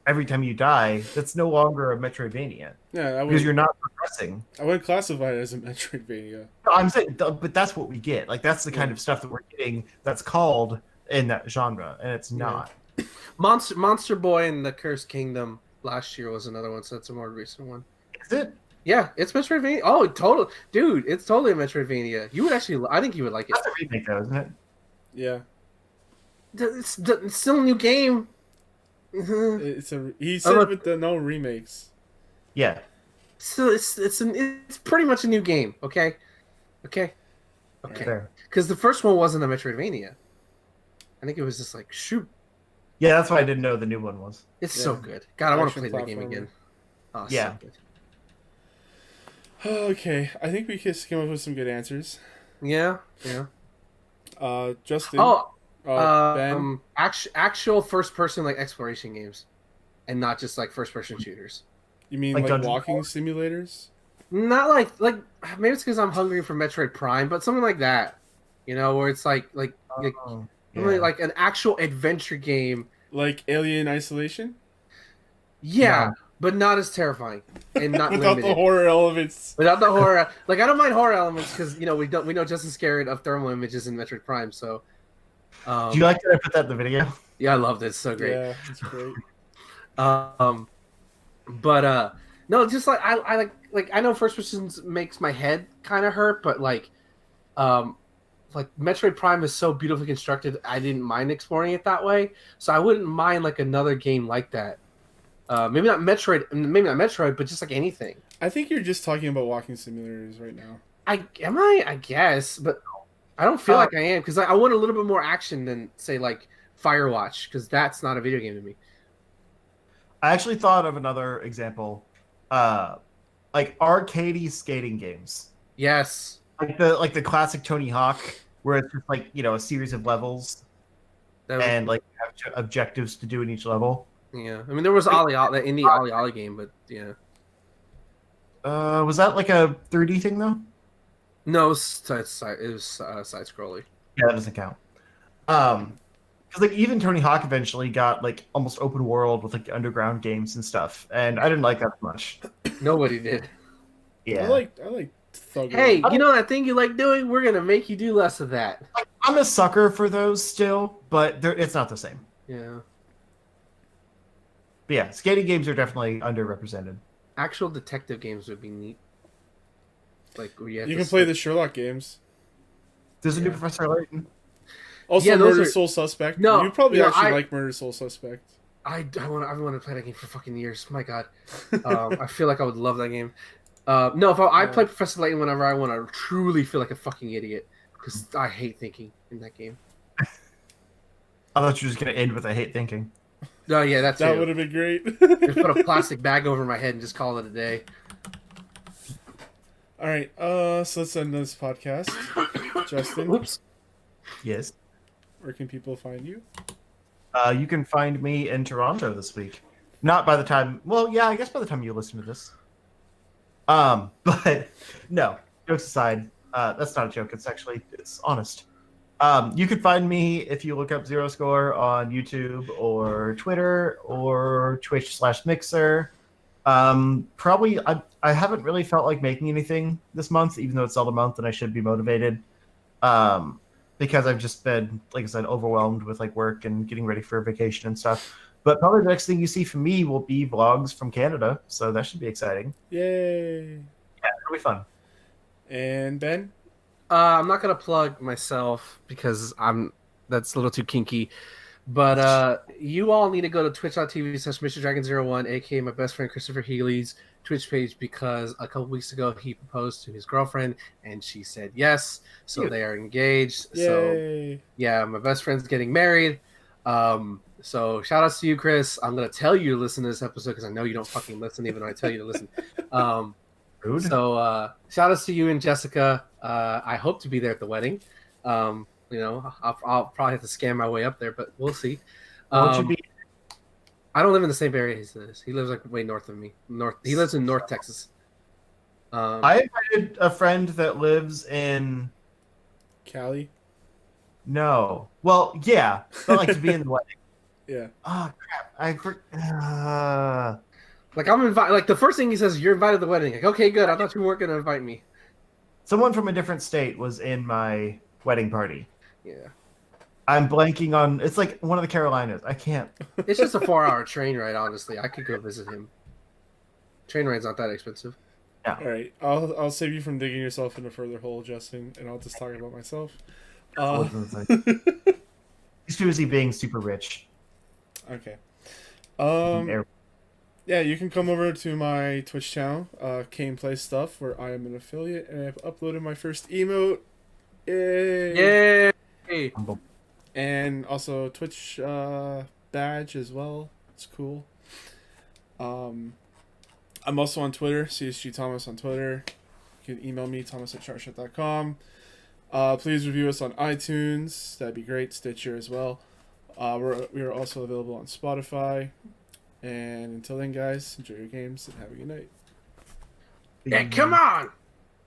every time you die, that's no longer a Metroidvania. Yeah, Because you're not progressing. I wouldn't classify it as a Metroidvania. No, I'm saying, but that's what we get. Like, that's the kind Yeah. of stuff that we're getting that's called in that genre, and it's not. Monster Boy and the Cursed Kingdom last year was another one, so that's a more recent one. Is it? Yeah, it's Metroidvania. Oh, total, dude, it's totally a Metroidvania. You would actually, I think you would like it. That's a remake, though, isn't it? Yeah, It's still a new game. he said with the no remakes. Yeah. So it's pretty much a new game. Okay. Fair. Because the first one wasn't a Metroidvania. I think it was just like shoot. Yeah, that's why I didn't know the new one was. It's Yeah. so good. God, I want to Action play that game platformer. again. Oh, Yeah. So good. Okay, I think we came up with some good answers. Yeah. Justin. Oh, Ben. actual first person like exploration games, and not just like first person shooters. You mean Like like Dungeon walking Crawler? simulators? Not like maybe it's because I'm hungry for Metroid Prime, but something like that. You know, where it's like Oh, really yeah. like an actual adventure game. Like Alien Isolation? Yeah, No. but not as terrifying and not Without limited. the horror elements. Without the horror, like I don't mind horror elements because we know Justin's scared of thermal images in Metroid Prime. So, Do you like that I put that in the video? yeah, I love this. So great. Yeah, it's great. But no, just like I like I know first person makes my head kind of hurt, but like Metroid Prime is so beautifully constructed, I didn't mind exploring it that way. So I wouldn't mind like another game like that. Maybe not Metroid, but just like anything. I think you're just talking about walking simulators right now. I guess, but I don't feel like I am because I want a little bit more action than say like Firewatch because that's not a video game to me. I actually thought of another example, like arcadey skating games, Yes. like the classic Tony Hawk, where it's just like a series of levels That was, and like you have objectives to do in each level. yeah. I mean, there was Ollie, that indie Ollie game, but yeah. Was that like a 3D thing though? No, it was side scrolling. Yeah, that doesn't count. Because like even Tony Hawk eventually got like almost open world with like underground games and stuff, and I didn't like that much. Nobody did. Yeah, I like Thugger. Hey, you know that thing you like doing? We're gonna make you do less of that. like, I'm a sucker for those still, but it's not the same. Yeah. But yeah, skating games are definitely underrepresented. Actual detective games would be neat. Like where You can play the Sherlock games. There's a new Yeah. Professor Layton. Also, Yeah, those Murder are- Soul Suspect. No, you probably you know, actually I- like Murder Soul Suspect. I've wanted to play that game for fucking years. My God. I feel like I would love that game. No, if I play Professor Layton whenever I want to truly feel like a fucking idiot because I hate thinking in that game. I thought you were just gonna end with "I hate thinking." Oh yeah, that's That it. would have been great. Just put a plastic bag over my head and just call it a day. All right, so let's end this podcast. Justin, Oops. Yes. where can people find you? You can find me in Toronto this week. Not by the time. Well, yeah, I guess by the time you listen to this. But no, jokes aside, that's not a joke. It's honest. You can find me if you look up Zero Score on YouTube or Twitter or Twitch/Mixer. Probably I haven't really felt like making anything this month, even though it's Zelda month and I should be motivated. Um, because I've just been, like I said, overwhelmed with like work and getting ready for vacation and stuff. But probably the next thing you see from me will be vlogs from Canada, so that should be exciting. Yay! Yeah, it'll be fun. And Ben? I'm not gonna plug myself because that's a little too kinky. But you all need to go to twitch.tv/MrDragon01, aka my best friend Christopher Healy's Twitch page, because a couple weeks ago he proposed to his girlfriend and she said yes. So Cute. they are engaged. Yay! So yeah, my best friend's getting married. So shout outs to you, Chris. I'm gonna tell you to listen to this episode because I know you don't fucking listen, even though I tell you to listen. Rude. So shout outs to you and Jessica. I hope to be there at the wedding. I'll probably have to scam my way up there, but we'll see. Won't you be? I don't live in the same area as this. He lives like way north of me. He lives in North Texas. I invited a friend that lives in. Callie? No. Well, yeah, but like to be in the wedding. Yeah. Oh crap! Like I'm invited. Like the first thing he says, "You're invited to the wedding." Like, okay, good. I thought you weren't gonna invite me. Someone from a different state was in my wedding party. Yeah. I'm blanking on. It's like one of the Carolinas. I can't. It's just a 4-hour train ride. Honestly, I could go visit him. Train ride's not that expensive. Yeah. All right. I'll save you from digging yourself in a further hole, Justin, and I'll just talk about myself. He's too busy being super rich. Okay. Air- Yeah, you can come over to my Twitch channel, Kane Play Stuff, where I am an affiliate, and I've uploaded my first emote. Yay! Yay! And also Twitch badge as well. It's cool. I'm also on Twitter, CSG Thomas on Twitter. You can email me, thomas@chartshot.com. Please review us on iTunes. That'd be great. Stitcher as well. We are also available on Spotify. And until then, guys, enjoy your games and have a good night. Yeah, come on!